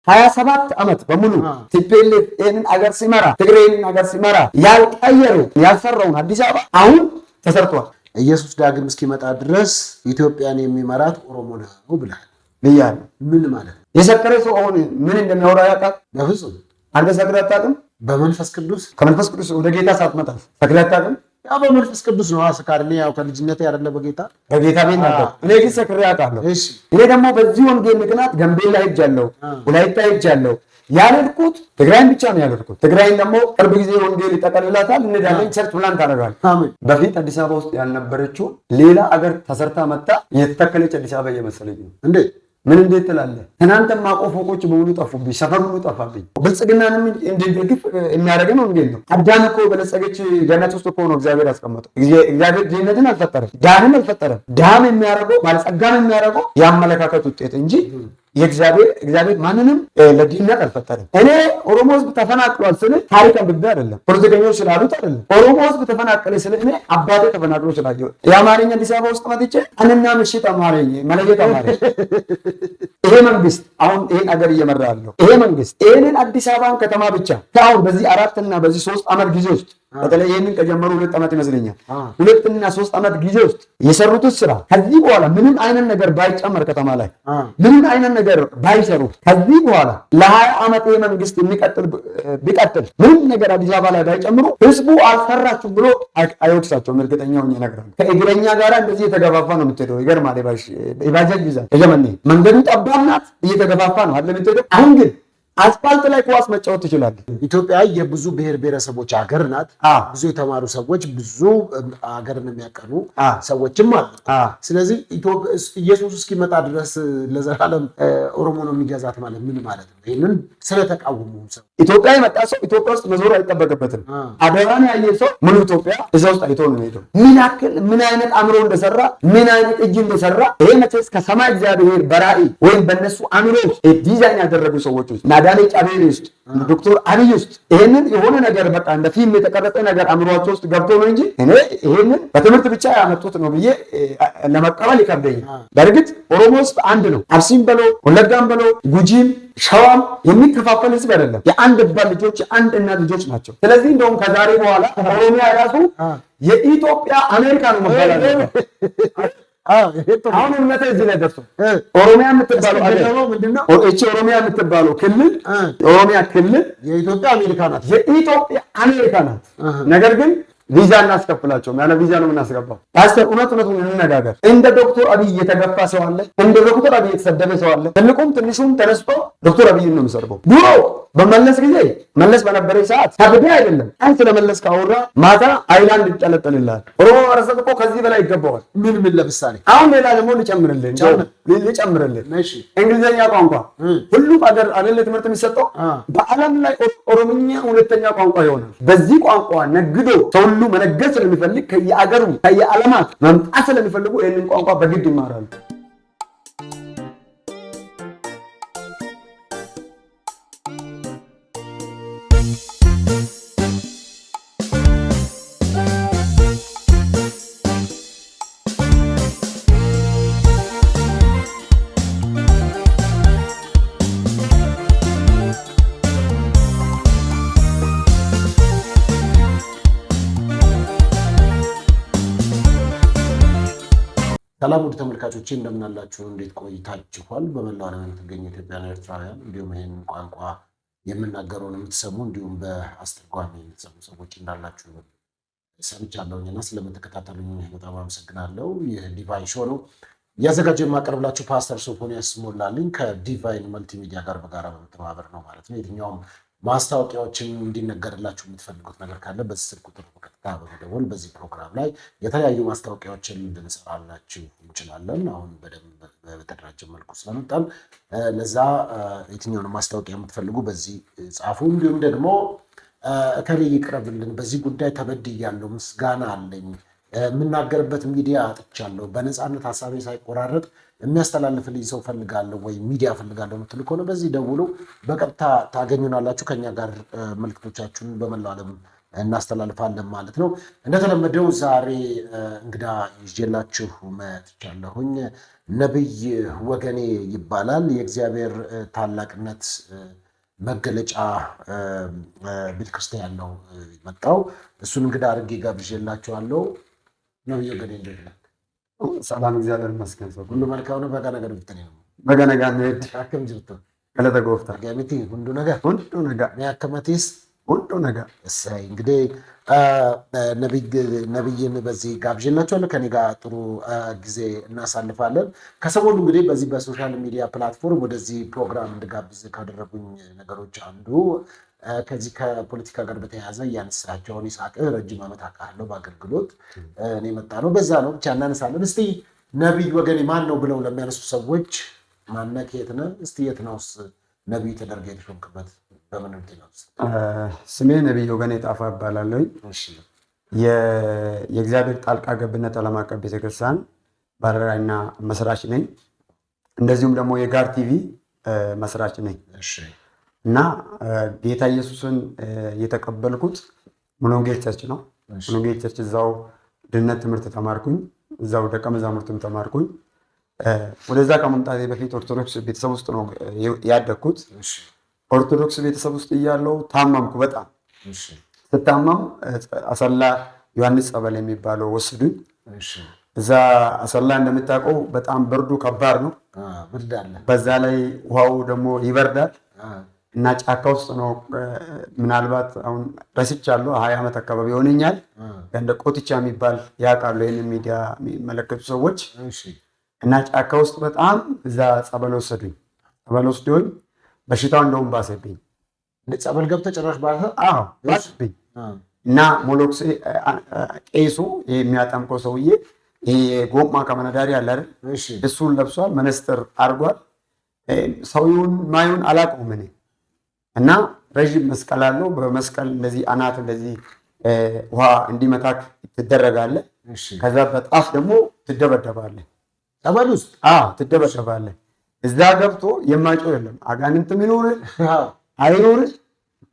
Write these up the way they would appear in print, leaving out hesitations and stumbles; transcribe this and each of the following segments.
27 ዓመት በሙሉ ቲፒኤልኤፍ ይህንን አገር ሲመራ ትግሬን አገር ሲመራ ያልቀየሩ ያልሰራውን አዲስ አበባ አሁን ተሰርቷል። ኢየሱስ ዳግም እስኪመጣ ድረስ ኢትዮጵያን የሚመራት ኦሮሞ ነው ብለሃል ብያለሁ። ምን ማለት ነው? የሰከረ ሰው አሁን ምን እንደሚያወራ ያውቃል? በፍጹም አንተ ሰክረህ አታውቅም? በመንፈስ ቅዱስ ከመንፈስ ቅዱስ ወደ ጌታ ሳትመጣ ሰክረህ አታውቅም? ያው በመንፈስ ቅዱስ ነው አስካር እኔ ያው ከልጅነቴ አይደለ በጌታ ቤት ነበር። እኔ ግን ሰክሬ አውቃለሁ። እሺ እኔ ደግሞ በዚህ ወንጌል ምክንያት ገምቤላ ሄጃለሁ፣ ወላይታ ሄጃለሁ። ያልኩት ትግራይን ብቻ ነው ያልኩት። ትግራይን ደግሞ ቅርብ ጊዜ ወንጌል ይጠቀልላታል እንሄዳለን፣ ቸርች ፕላን ታደርጋለህ። አሜን። በፊት አዲስ አበባ ውስጥ ያልነበረችው ሌላ አገር ተሰርታ መጣ የተተከለች አዲስ አበባ እየመሰለኝ ነው። እንዴ ምን እንዴት ትላለህ? ትናንት ማቆ ፎቆች በሙሉ ጠፉብኝ፣ ሰፈር ሁሉ ጠፋብኝ። ብልጽግናንም እንድንደግፍ የሚያደርገን ወንጌል ነው። አዳም እኮ በለጸገች ገነት ውስጥ እኮ ነው እግዚአብሔር ያስቀመጠው። እግዚአብሔር ድህነትን አልፈጠረም፣ ድሃንም አልፈጠረም። ድሃም የሚያደርገው ባለጸጋም የሚያደርገው የአመለካከት ውጤት እንጂ እግዚአብሔር ማንንም ለድህነት አልፈጠረም። እኔ ኦሮሞ ህዝብ ተፈናቅሏል ስለ ታሪክ አንብቤ አይደለም፣ ፖለቲከኞች ስላሉት አይደለም። ኦሮሞ ህዝብ ተፈናቀለ ስለ እኔ አባቴ ተፈናቅሎ ስላየሁ የአማርኛ አዲስ አበባ ውስጥ መጥቼ አንና ምሽት አማርኛ መለየት አማርኛ ይሄ መንግስት አሁን ይሄን አገር እየመራ ያለው ይሄ መንግስት ይሄንን አዲስ አበባን ከተማ ብቻ ከአሁን በዚህ 4 እና በዚህ 3 ዓመት ጊዜ ውስጥ በተለይ ይሄንን ከጀመሩ 2 ዓመት ይመስለኛል 2 እና 3 ዓመት ጊዜ ውስጥ የሰሩት ስራ ከዚህ በኋላ ምንም አይነት ነገር ባይጨመር ከተማ ላይ ምንም አይነት ነገር ባይሰሩ ከዚህ በኋላ ለ20 ዓመት ይሄ መንግስት ቢቀጥል ምንም ነገር አዲስ አበባ ላይ ባይጨምሩ ህዝቡ አልሰራችሁም ብሎ አይወቅሳቸውም። እርግጠኛ ሆኜ እነግራለሁ። ከእግረኛ ጋር እንደዚህ የተገፋፋ ነው የምትሄደው። ይገርማል። የባጃጅ ብዛት የጀመኔ መንገዱ ጠባብ ናት፣ እየተገፋፋ ነው አይደል የምትሄደው። አሁን ግን አስፋልት ላይ ኳስ መጫወት ትችላለህ። ኢትዮጵያ የብዙ ብሔር ብሔረሰቦች ሀገር ናት። ብዙ የተማሩ ሰዎች፣ ብዙ ሀገርን የሚያቀኑ ሰዎችም አሉ። ስለዚህ ኢየሱስ እስኪመጣ ድረስ ለዘላለም ኦሮሞ ነው የሚገዛት ማለት ምን ማለት ነው? ይህንን ስለተቃወሙ ሰው ኢትዮጵያ የመጣ ሰው ኢትዮጵያ ውስጥ መዞር አይጠበቅበትም። አደራን ያየ ሰው ሙሉ ኢትዮጵያ እዛ ውስጥ አይቶ ነው ሄደው ምን አይነት አእምሮ እንደሰራ ምን አይነት እጅ እንደሰራ ይሄ መቼስ ከሰማይ እግዚአብሔር በራእይ ወይም በእነሱ አእምሮ ዲዛይን ያደረጉ ሰዎች ውስጥ ናዳሌ ጫቤሪ ውስጥ ዶክተር አብይ ውስጥ ይሄንን የሆነ ነገር በቃ እንደ ፊልም የተቀረጸ ነገር አእምሯቸው ውስጥ ገብቶ ነው እንጂ እኔ ይሄንን በትምህርት ብቻ ያመጡት ነው ብዬ ለመቀበል ይከብደኛል። በእርግጥ ኦሮሞ ውስጥ አንድ ነው። አርሲም በለው ወለጋም በለው ጉጂም ሸዋም የሚከፋፈል ህዝብ አይደለም። የአንድ ባል ልጆች የአንድ እናት ልጆች ናቸው። ስለዚህ እንደውም ከዛሬ በኋላ ኦሮሚያ ራሱ የኢትዮጵያ አሜሪካ ነው መባል አለበት። አሁን እምነቴ እዚህ ላይ ደርሶ ኦሮሚያ የምትባለው አገር ምንድነው? ኦሮሚያ የምትባለው ክልል ኦሮሚያ ክልል የኢትዮጵያ አሜሪካ ናት። የኢትዮጵያ አሜሪካ ናት። ነገር ግን ቪዛ እናስከፍላቸውም። ያለ ቪዛ ነው የምናስገባው። ፓስተር እውነቱን እንነጋገር። እንደ ዶክተር አብይ የተገፋ ሰው አለ? እንደ ዶክተር አብይ የተሰደበ ሰው አለ? ትልቁም ትንሹም ተነስቶ ዶክተር አብይን ነው የሚሰርበው። ድሮ በመለስ ጊዜ መለስ በነበረ ሰዓት ከብደ አይደለም አንተ ለመለስ ካወራ ማታ አይላንድ ይጠለጠልልሃል። ኦሮሞ ማረሰብ እኮ ከዚህ በላይ ይገባዋል። ምን ለምሳሌ አሁን ሌላ ደግሞ ልጨምርልህ። እሺ እንግሊዘኛ ቋንቋ ሁሉም አገር አይደለ ትምህርት የሚሰጠው በዓለም ላይ ኦሮምኛ ሁለተኛ ቋንቋ ይሆናል። በዚህ ቋንቋ ነግዶ ሰው ሁሉ መነገድ ስለሚፈልግ ከየአገሩ ከየዓለማት መምጣት ስለሚፈልጉ ይህንን ቋንቋ በግድ ይማራሉ። ሰላም ውድ ተመልካቾቼ እንደምን አላችሁ? እንዴት ቆይታችኋል? በመላው ዓለም የምትገኙ ኢትዮጵያውያን፣ ኤርትራውያን እንዲሁም ይህን ቋንቋ የምናገረውን የምትሰሙ እንዲሁም በአስተርጓሚ የምትሰሙ ሰዎች እንዳላችሁ ሰምቻለሁኝና ስለምትከታተሉኝ በጣም አመሰግናለሁ። ይህ ዲቫይን ሾው ነው። እያዘጋጀ የማቀርብላችሁ ፓስተር ሶፎንያስ ሞላልኝ ከዲቫይን መልቲሚዲያ ጋር በጋራ በመተባበር ነው ማለት ነው። የትኛውም ማስታወቂያዎችን እንዲነገርላችሁ የምትፈልጉት ነገር ካለ በዚህ ስልክ ቁጥር በቀጥታ በመደወል በዚህ ፕሮግራም ላይ የተለያዩ ማስታወቂያዎችን ልንሰራላችሁ እንችላለን። አሁን በደንብ በተደራጀ መልኩ ስለመጣን ለዛ የትኛውን ማስታወቂያ የምትፈልጉ በዚህ ጻፉ። እንዲሁም ደግሞ እከሌ ይቅረብልን፣ በዚህ ጉዳይ ተበድያለሁ፣ ምስጋና አለኝ፣ የምናገርበት ሚዲያ አጥቻለሁ፣ በነፃነት ሀሳቤ ሳይቆራረጥ የሚያስተላልፍልኝ ሰው ፈልጋለሁ ወይ ሚዲያ ፈልጋለሁ የምትሉ ከሆነ በዚህ ደውሉ፣ በቀጥታ ታገኙናላችሁ። ከኛ ጋር መልክቶቻችሁን በመላው ዓለም እናስተላልፋለን ማለት ነው። እንደተለመደው ዛሬ እንግዳ ይዤላችሁ መጥቻለሁኝ። ነቢይ ወገኔ ይባላል። የእግዚአብሔር ታላቅነት መገለጫ ቤተክርስቲያን ነው መጣው። እሱን እንግዳ አድርጌ ጋብዤላችኋለሁ። ነቢይ ወገኔ እንዴት ነህ? ሰላም፣ እግዚአብሔር ይመስገን። ሁሉ መልካም ነው። በገነገር ብትኔ ነው በገነጋ ነድ አከም ጅርቶ ገለተ ጎፍታ ገሚቲ ሁንዱ ነገር ያከመቲስ ሁሉ ነገር እሰይ። እንግዲህ ነቢይን በዚህ ጋብዤላችኋለሁ። ከኔ ጋር ጥሩ ጊዜ እናሳልፋለን። ከሰሞኑ እንግዲህ በዚህ በሶሻል ሚዲያ ፕላትፎርም ወደዚህ ፕሮግራም እንድጋብዝ ካደረጉኝ ነገሮች አንዱ ከዚህ ከፖለቲካ ጋር በተያያዘ እያነሳቸውን ይስሐቅ ረጅም ዓመት አውቃለሁ በአገልግሎት እኔ መጣ ነው። በዛ ነው ብቻ እናነሳለን። እስቲ ነቢይ ወገኔ ማን ነው ብለው ለሚያነሱ ሰዎች ማነህ? ከየት ነህ? እስቲ የት ነውስ ነቢይ ተደርገህ የተሾምክበት? በምን ነው? ስሜ ነቢይ ወገኔ ጣፋ እባላለሁ። የእግዚአብሔር ጣልቃ ገብነት ዓለም አቀፍ ቤተክርስቲያን ባለራዕይና መስራች ነኝ። እንደዚሁም ደግሞ የጋር ቲቪ መስራች ነኝ እና ጌታ ኢየሱስን የተቀበልኩት ሙሉ ወንጌል ቸርች ነው። ሙሉ ወንጌል ቸርች እዛው ድነት ትምህርት ተማርኩኝ፣ እዛው ደቀ መዛሙርትም ተማርኩኝ። ወደዛ ከመምጣቴ በፊት ኦርቶዶክስ ቤተሰብ ውስጥ ነው ያደግኩት። ኦርቶዶክስ ቤተሰብ ውስጥ እያለው ታመምኩ። በጣም ስታመም አሰላ ዮሐንስ ጸበል የሚባለው ወስዱኝ። እዛ አሰላ እንደምታውቀው በጣም ብርዱ ከባድ ነው። በዛ ላይ ውሃው ደግሞ ይበርዳል እና ጫካ ውስጥ ነው። ምናልባት አሁን ረስቻለሁ፣ 20 ዓመት አካባቢ ይሆነኛል። እንደ ቆትቻ የሚባል ያውቃሉ ይህን ሚዲያ የሚመለከቱ ሰዎች። እና ጫካ ውስጥ በጣም እዛ ጸበል ወሰዱኝ። ጸበል ወስዶኝ በሽታው እንደውም ባሰብኝ። ጸበል ገብተህ ጭራሽ ባሰብኝ እና ሞሎክሴ ቄሱ የሚያጠምቀው ሰውዬ ጎማ ከመነዳሪ አለ አይደል? እሱን ለብሷል፣ መነስጥር አድርጓል። ሰውየውን ማዩን አላውቀውም እኔ እና ረዥም መስቀል አለው። በመስቀል እንደዚህ አናት እንደዚህ ውሃ እንዲመታክ ትደረጋለህ። ከዛ በጣፍ ደግሞ ትደበደባለህ። ጸበል ውስጥ ትደበደባለህ። እዛ ገብቶ የማይጮህ የለም። አጋንንትም ይኖርህ አይኖርህ፣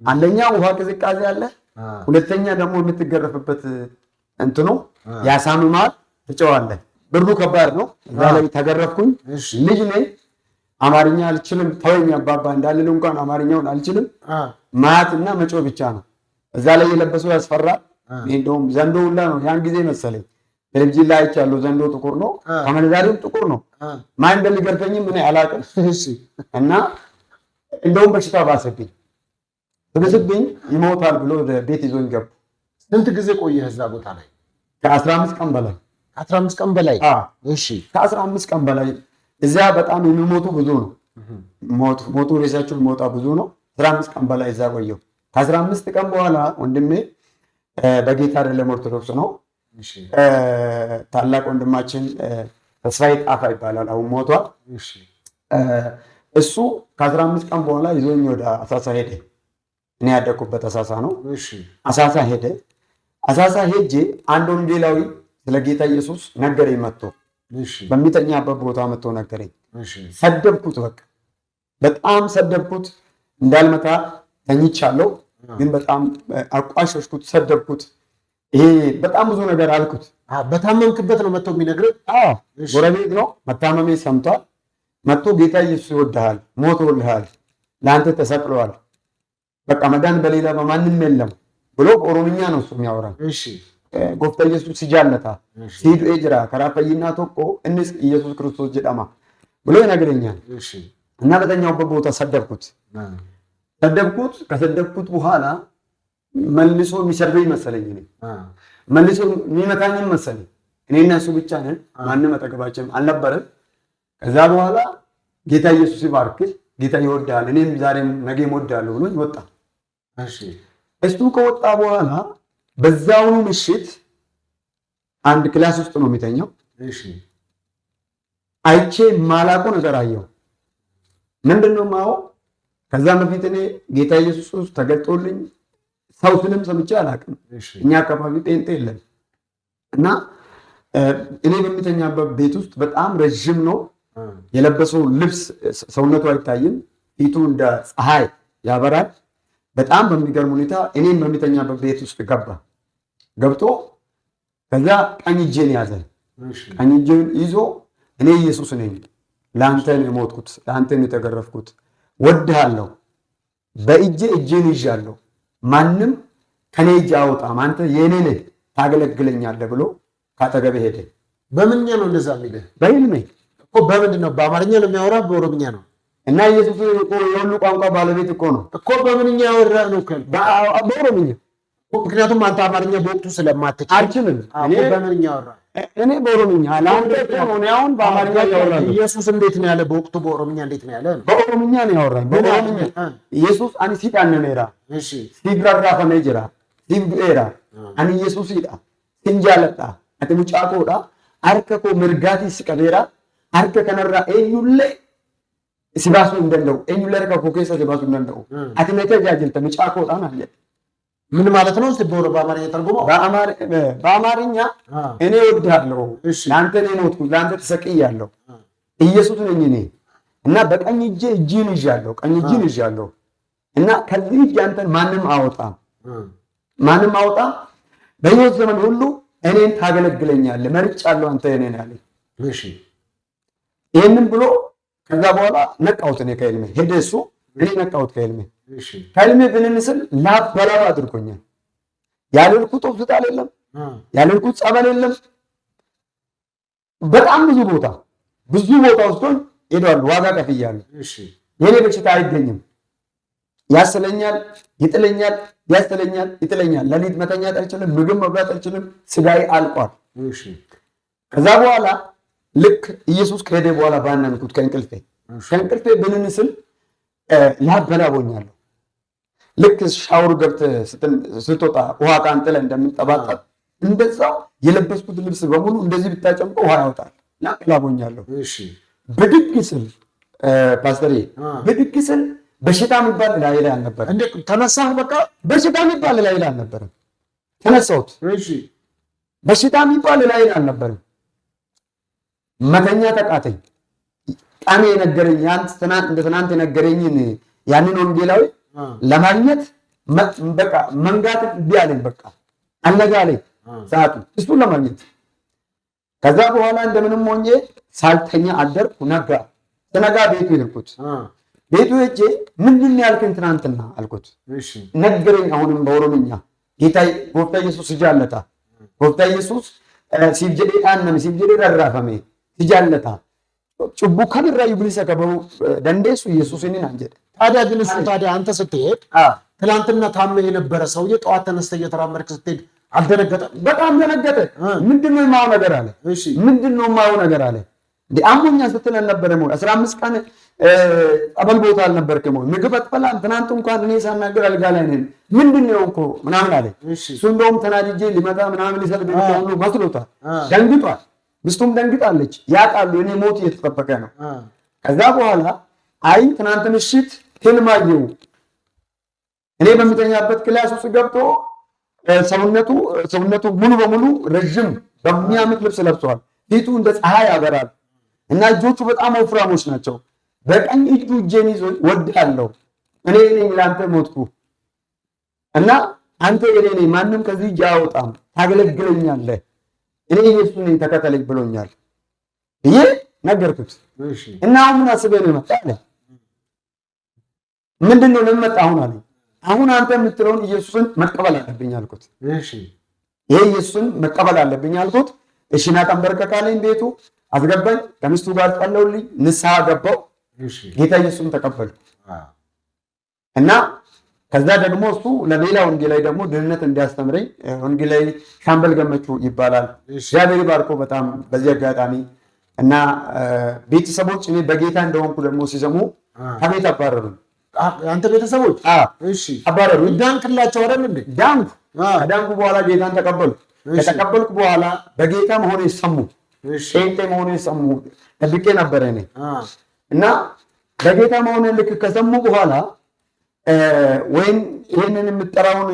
አንደኛ ውሃ ቅዝቃዜ አለ፣ ሁለተኛ ደግሞ የምትገረፍበት እንትኑ ያሳምማል፣ ትጨዋለህ። ብርዱ ከባድ ነው። እዛ ላይ ተገረፍኩኝ። ልጅ ነኝ፣ አማርኛ አልችልም። ተወኝ አባባ እንዳልል እንኳን አማርኛውን አልችልም። ማያትና መጮህ ብቻ ነው። እዛ ላይ የለበሰው ያስፈራል። እንደውም ዘንዶ ሁላ ነው ያን ጊዜ መሰለኝ ቴሌቪዥን ላይ አይቻለሁ። ዘንዶ ጥቁር ነው፣ ከመነዛሪም ጥቁር ነው። ማን እንደሚገርፈኝም እኔ አላውቅም። እና እንደውም በሽታ ባሰብኝ፣ ብስብኝ ይሞታል ብሎ ወደ ቤት ይዞኝ ገቡ። ስንት ጊዜ ቆየህ እዛ ቦታ ላይ? ከ15 ቀን በላይ። 15 ቀን በላይ? እሺ፣ ከ15 ቀን በላይ። እዚያ በጣም የሚሞቱ ብዙ ነው። ሞቱ ሬሳቸው የሚወጣ ብዙ ነው። 15 ቀን በላይ እዛ ቆየሁ። ከ15 ቀን በኋላ ወንድሜ በጌታ አይደለም ኦርቶዶክስ ነው። ታላቅ ወንድማችን ተስፋዬ ጣፋ ይባላል። አሁን ሞቷል። እሱ ከ15 ቀን በኋላ ይዞኝ ወደ አሳሳ ሄደ። እኔ ያደኩበት አሳሳ ነው። አሳሳ ሄደ። አሳሳ ሄጄ አንድ ወንጌላዊ ስለ ጌታ ኢየሱስ ነገረኝ። መጥቶ በሚተኛበት ቦታ መጥቶ ነገረኝ። ሰደብኩት፣ በጣም ሰደብኩት። እንዳልመጣ ተኝቻለሁ፣ ግን በጣም አቋሸሽኩት፣ ሰደብኩት። ይሄ በጣም ብዙ ነገር አልኩት። በታመምክበት ነው መጥቶ የሚነግርህ? ጎረቤት ነው፣ መታመሜ ሰምቷል። መጥቶ ጌታ ኢየሱስ ይወድሃል፣ ሞቶልሃል፣ ለአንተ ተሰቅለዋል፣ በቃ መዳን በሌላ በማንም የለም ብሎ በኦሮምኛ ነው እሱ የሚያወራል። ጎፍታ ኢየሱስ ሲጃለታ ሲዱ ኤጅራ ከራፈይና ቶቆ እንስ ኢየሱስ ክርስቶስ ጀዳማ ብሎ ይነግረኛል። እና በተኛውበት ቦታ ሰደብኩት። ከሰደብኩት በኋላ መልሶ የሚሰርበኝ መሰለኝ፣ መልሶ የሚመታኝም መሰለኝ። እኔና እሱ ብቻ ነን፣ ማንም አጠገባችን አልነበረም። ከዛ በኋላ ጌታ ኢየሱስ ይባርክህ፣ ጌታ ይወድሃል፣ እኔም ዛሬም ነገም እወድሃለሁ ብሎ ወጣ። እሱ ከወጣ በኋላ በዛውኑ ምሽት አንድ ክላስ ውስጥ ነው የሚተኛው። አይቼ ማላቆ ነገር አየሁ። ምንድነው ማው? ከዛ በፊት እኔ ጌታ ኢየሱስ ተገልጦልኝ ሰው ስልም ሰምቼ አላውቅም። እኛ አካባቢ ጴንጤ የለም እና እኔ በሚተኛበት ቤት ውስጥ በጣም ረዥም ነው የለበሰው ልብስ፣ ሰውነቱ አይታይም፣ ፊቱ እንደ ፀሐይ ያበራል። በጣም በሚገርም ሁኔታ እኔም በሚተኛበት ቤት ውስጥ ገብቶ ከዛ ቀኝ እጄን ያዘ። ቀኝ እጄን ይዞ እኔ ኢየሱስ ነኝ፣ ለአንተ ነው የሞትኩት፣ ለአንተ ነው የተገረፍኩት፣ ወድሃለሁ፣ በእጄ እጄን ይዣለሁ፣ ማንም ከኔ እጅ አውጣም፣ አንተ የኔ ነህ፣ ታገለግለኛለህ ብሎ ካጠገቤ ሄደ። በምንኛ ነው እንደዛ የሚልህ? በህልሜ እኮ። በምንድን ነው? በአማርኛ ነው የሚያወራ? በኦሮምኛ ነው? እና ኢየሱስ እኮ የሁሉ ቋንቋ ባለቤት እኮ ነው እኮ። በምንኛ ያወራ ነው? በኦሮምኛ። ምክንያቱም አንተ አማርኛ በወቅቱ ስለማትችል አልችልም። በምንኛ ያወራ? እኔ በኦሮምኛ ለአንተ ነው። አሁን በአማርኛ ያወራል። ኢየሱስ እንዴት ነው ያለ? በወቅቱ በኦሮምኛ እንዴት ነው ያለ? በኦሮምኛ ነው ያወራኝ። በኦሮምኛ ኢየሱስ አኒ ሲዳን ነራ እሺ ሲብራራ ፈነጅራ ሲብኤራ አኒ ኢየሱስ ይዳ ሲንጃለጣ አተ ሙጫቆዳ አርከኮ ምርጋቲ ስቀቤራ አርከ ከነራ ኤኙሌ ሲባሱ እንደለው ኤኙሌ ረከኮ ከሰ ሲባሱ እንደለው አተ ነተጃጅልተ ሙጫቆዳ ማለት ምን ማለት ነው? በአማርኛ ተርጉሞ በአማርኛ እኔ እወድሃለሁ፣ ለአንተ ነው የሞትኩት፣ ለአንተ ተሰቅያለሁ፣ ኢየሱስ ነኝ እኔ እና በቀኝ እጄ እጅን ይዣለሁ፣ ቀኝ እጅን ይዣለሁ እና ከዚህ እጅ አንተን ማንም አወጣ፣ በሕይወት ዘመን ሁሉ እኔን ታገለግለኛለህ፣ መርጫለሁ፣ አንተ እኔ ነህ አለኝ። እሺ ይሄንን ብሎ ከዛ በኋላ ነቃሁት። እኔ ከህልሜ ሄደ እሱ፣ እኔ ነቃሁት ከህልሜ። ከህልሜ ብንንስል ላብ በላብ አድርጎኛል። ያልልኩት ሆስፒታል የለም፣ ያልልኩት ጸበል የለም። በጣም ብዙ ቦታ ወስዶኝ ሄዷል። ዋጋ ከፍያለሁ። የኔ በሽታ አይገኝም። ያስለኛል፣ ይጥለኛል፣ ያስለኛል፣ ይጥለኛል። ሌሊት መተኛት አልችልም፣ ምግብ መብላት አልችልም። ስጋዬ አልቋል። ከዛ በኋላ ልክ ኢየሱስ ከሄደ በኋላ ባናንኩት ከእንቅልፌ ብንንስል ላብ በላቦኛለሁ። ልክ ሻወር ገብተህ ስትወጣ ውሃ ከአንተ ላይ እንደምንጠባጠብ እንደዛው የለበስኩት ልብስ በሙሉ እንደዚህ ብታጨምቀው ውሃ ያወጣል። ላቦኛለሁ። ብድግ ስል ፓስተሬ ብድግ ስል በሽታ የሚባል ላይ አልነበረም። እንዴ ተነሳህ? በቃ በሽታ የሚባል ላይ አልነበረም። ተነሳሁት። በሽታ የሚባል ላይ አልነበረም። መተኛ ተቃተኝ። ቃኔ የነገረኝ እንደ ትናንት የነገረኝን ያንን ወንጌላዊ ለማግኘት በቃ መንጋት ቢያለኝ በቃ አነጋለኝ ሰዓቱ እሱን ለማግኘት። ከዛ በኋላ እንደምንም ሆኜ ሳልተኛ አደርኩ። ነጋ ቤቱ ሄድኩት። ቤቱ ሄጄ ምንድን ያልከኝ ትናንትና አልኩት። ነገረኝ። አሁንም በኦሮምኛ ጌታ ጎፍታ ኢየሱስ ሲጃለታ ጎፍታ ኢየሱስ ሲጀዴ ዳነም ሲጀዴ ደራፈሜ ሲጃለታ ጭቡ ከብራዩ ብሊሰ ከበው ደንዴሱ ኢየሱስን አንጀደ። ታዲያ ግን እሱ አንተ ስትሄድ ትናንትና ታመህ የነበረ ሰውዬ ጠዋት ተነስተህ እየተራመድክ ስትሄድ አልደነገጠም? በጣም ደነገጠ። ምንድነው የማው ነገር አለ። ምንድነው የማው ነገር አለ። አሞኛ ስትል አልነበረም ወይ? 15 ቀን ጸበል ቦታ አልነበርክም ወይ? ምግብ አትበላም? ትናንት እንኳን እኔ ሳናገር አልጋ ላይ ነኝ። ምንድነው እኮ ምናምን አለ። እሱ እንደውም ተናድጄ ሊመጣ ምናምን ሊሰድብኝ ሁሉ መስሎታል። ደንግጧል። ሚስቱም ደንግጣለች። ያውቃሉ እኔ ሞት እየተጠበቀ ነው። ከዛ በኋላ አይ ትናንት ምሽት ህልም አየሁ። እኔ በሚተኛበት ክላስ ውስጥ ገብቶ ሰውነቱ ሙሉ በሙሉ ረጅም በሚያምር ልብስ ለብሷል። ፊቱ እንደ ፀሐይ ያበራል እና እጆቹ በጣም ወፍራሞች ናቸው። በቀኝ እጁ እጄን ይዞ ወድሃለሁ፣ እኔ ነኝ ለአንተ ሞትኩ እና አንተ የኔ ነኝ፣ ማንም ከዚህ እጅ አያወጣም፣ ታገለግለኛለህ፣ እኔ ኢየሱስ ነኝ፣ ተከተለኝ ብሎኛል ብዬ ነገርኩት። እና አሁን ምን አስበህ ነው የመጣህ አለኝ። ምንድን ነው ለምን መጣህ አሁን አለኝ። አሁን አንተ የምትለውን ኢየሱስን መቀበል አለብኝ አልኩት። ይሄ ኢየሱስን መቀበል አለብኝ አልኩት። እሺ ና ተንበርከካለኝ። ቤቱ አስገባኝ። ከሚስቱ ጋር ጸለውልኝ፣ ንስሐ ገባው፣ ጌታ ኢየሱስን ተቀበልኩ እና ከዛ ደግሞ እሱ ለሌላ ወንጌላዊ ደግሞ ድህነት እንዲያስተምረኝ ወንጌላዊ ሻምበል ገመቹ ይባላል። እግዚአብሔር ባርኮ በጣም በዚህ አጋጣሚ እና ቤተሰቦች እኔ በጌታ እንደሆንኩ ደግሞ ሲሰሙ ከቤት አባረሩኝ። አንተ ቤተሰቦች እሺ አባረሩኝ። ዳንክላቸው አይደል እንዴ? ዳንኩ። ከዳንኩ በኋላ ጌታን ተቀበልኩ። ከተቀበልኩ በኋላ በጌታ መሆኔ ሰሙ፣ ጴንጤ መሆኔ ሰሙ። ተብቄ ነበረ እኔ እና በጌታ መሆኔ ልክ ከሰሙ በኋላ ወይን ይሄንን የምጠራውን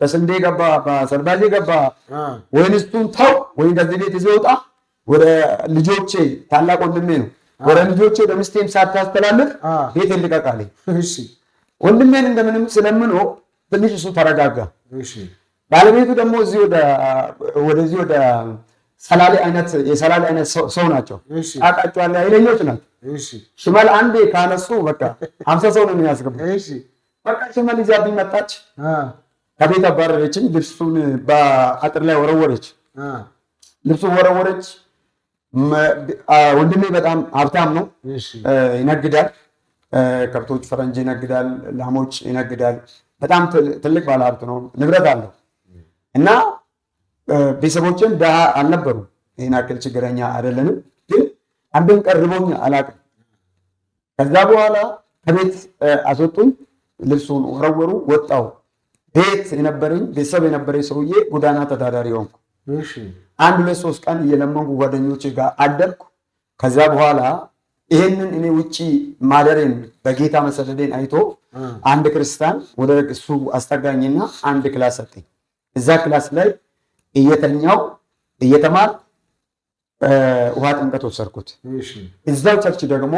በስንዴ ገባ በሰርባሌ ገባ ወይን እሱን ተው ወይን ከዚህ ቤት ይዘውጣ ወደ ልጆቼ ታላቅ ወንድሜ ነው ወደ ልጆቼ ወደ ሚስቴም ሳታስተላልፍ ቤት ልቀቃለኝ። እሺ ወንድሜን እንደምንም ስለምኖ ትንሽ እሱ ተረጋጋ። እሺ ባለቤቱ ደግሞ ወደዚህ ወደ ሰላሌ አይነት የሰላሌ አይነት ሰው ናቸው። አቃጫዋለ ኃይለኞች ናቸው። ሽመል አንዴ ካነሱ በቃ 50 ሰው ነው የሚያስገቡት። በቃ ሽመል ይዛብኝ መጣች። ከቤት አባረረችኝ። ልብሱን በአጥር ላይ ወረወረች። ልብሱን ወረወረች። ወንድሜ በጣም ሀብታም ነው፣ ይነግዳል። ከብቶች ፈረንጅ ይነግዳል፣ ላሞች ይነግዳል። በጣም ትልቅ ባለሀብት ነው፣ ንብረት አለው እና ቤተሰቦችን ድሃ አልነበሩም። ይህን አክል ችግረኛ አይደለንም፣ ግን አንድም ቀርቦኝ አላውቅም። ከዛ በኋላ ከቤት አስወጡኝ፣ ልብሱን ወረወሩ፣ ወጣው። ቤት የነበረኝ ቤተሰብ የነበረኝ ሰውዬ ጎዳና ተዳዳሪ ሆንኩ። 1-2-3 ቀን እየለመንኩ ጓደኞች ጋር አደርኩ። ከዛ በኋላ ይሄንን እኔ ውጪ ማደሬን በጌታ መሰደዴን አይቶ አንድ ክርስቲያን ወደ እሱ አስጠጋኝና አንድ ክላስ ሰጠኝ። እዛ ክላስ ላይ እየተኛው እየተማር ውሃ ጥምቀት ወሰድኩት። እዛው ቸርች ደግሞ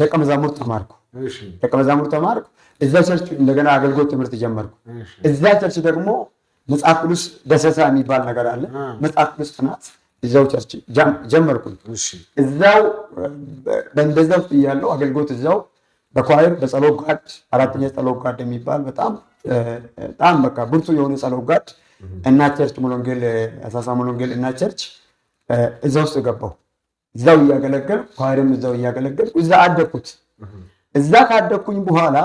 ደቀ መዛሙርት ተማርኩ። እዛው ቸርች እንደገና አገልግሎት ትምህርት ጀመርኩ። እዛ ቸርች ደግሞ መጽሐፍ ቅዱስ ደሰሳ የሚባል ነገር አለ። መጽሐፍ ቅዱስ ጥናት እዛው ቸርች ጀመርኩኝ። እዛው በእንደዛው እያለሁ አገልግሎት እዛው በኳይር በጸሎት ጋድ 4ኛ ጸሎት ጋድ የሚባል በጣም በቃ ብርቱ የሆነ ጸሎት ጋድ እና ቸርች ሙሉ ወንጌል አሳሳ ሙሉ ወንጌል እና ቸርች እዛ ውስጥ ገባሁ። እዛው እያገለገልኩ ኳይርም እዛው እያገለገልኩ እዛ አደኩት። እዛ ካደኩኝ በኋላ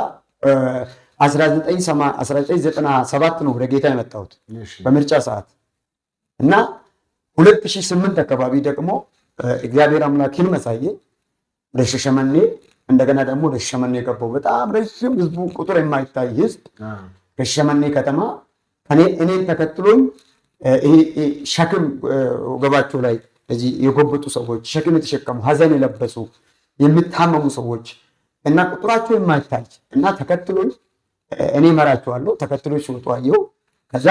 1997 ነው ወደ ጌታ የመጣሁት በምርጫ ሰዓት እና 2008 አካባቢ ደግሞ እግዚአብሔር አምላክ ይመስገን ወደ ሻሸመኔ እንደገና ደግሞ ወደ ሻሸመኔ ገባሁ። በጣም ረጅም ህዝቡ ቁጥር የማይታይ ህዝብ ከሻሸመኔ ከተማ እኔን ተከትሎኝ ሸክም ወገባቸው ላይ እዚህ የጎበጡ ሰዎች፣ ሸክም የተሸከሙ፣ ሀዘን የለበሱ፣ የሚታመሙ ሰዎች እና ቁጥራቸው የማይታይ እና ተከትሎኝ እኔ መራቸዋለሁ። ተከትሎኝ ሲወጡ አየሁ። ከዛ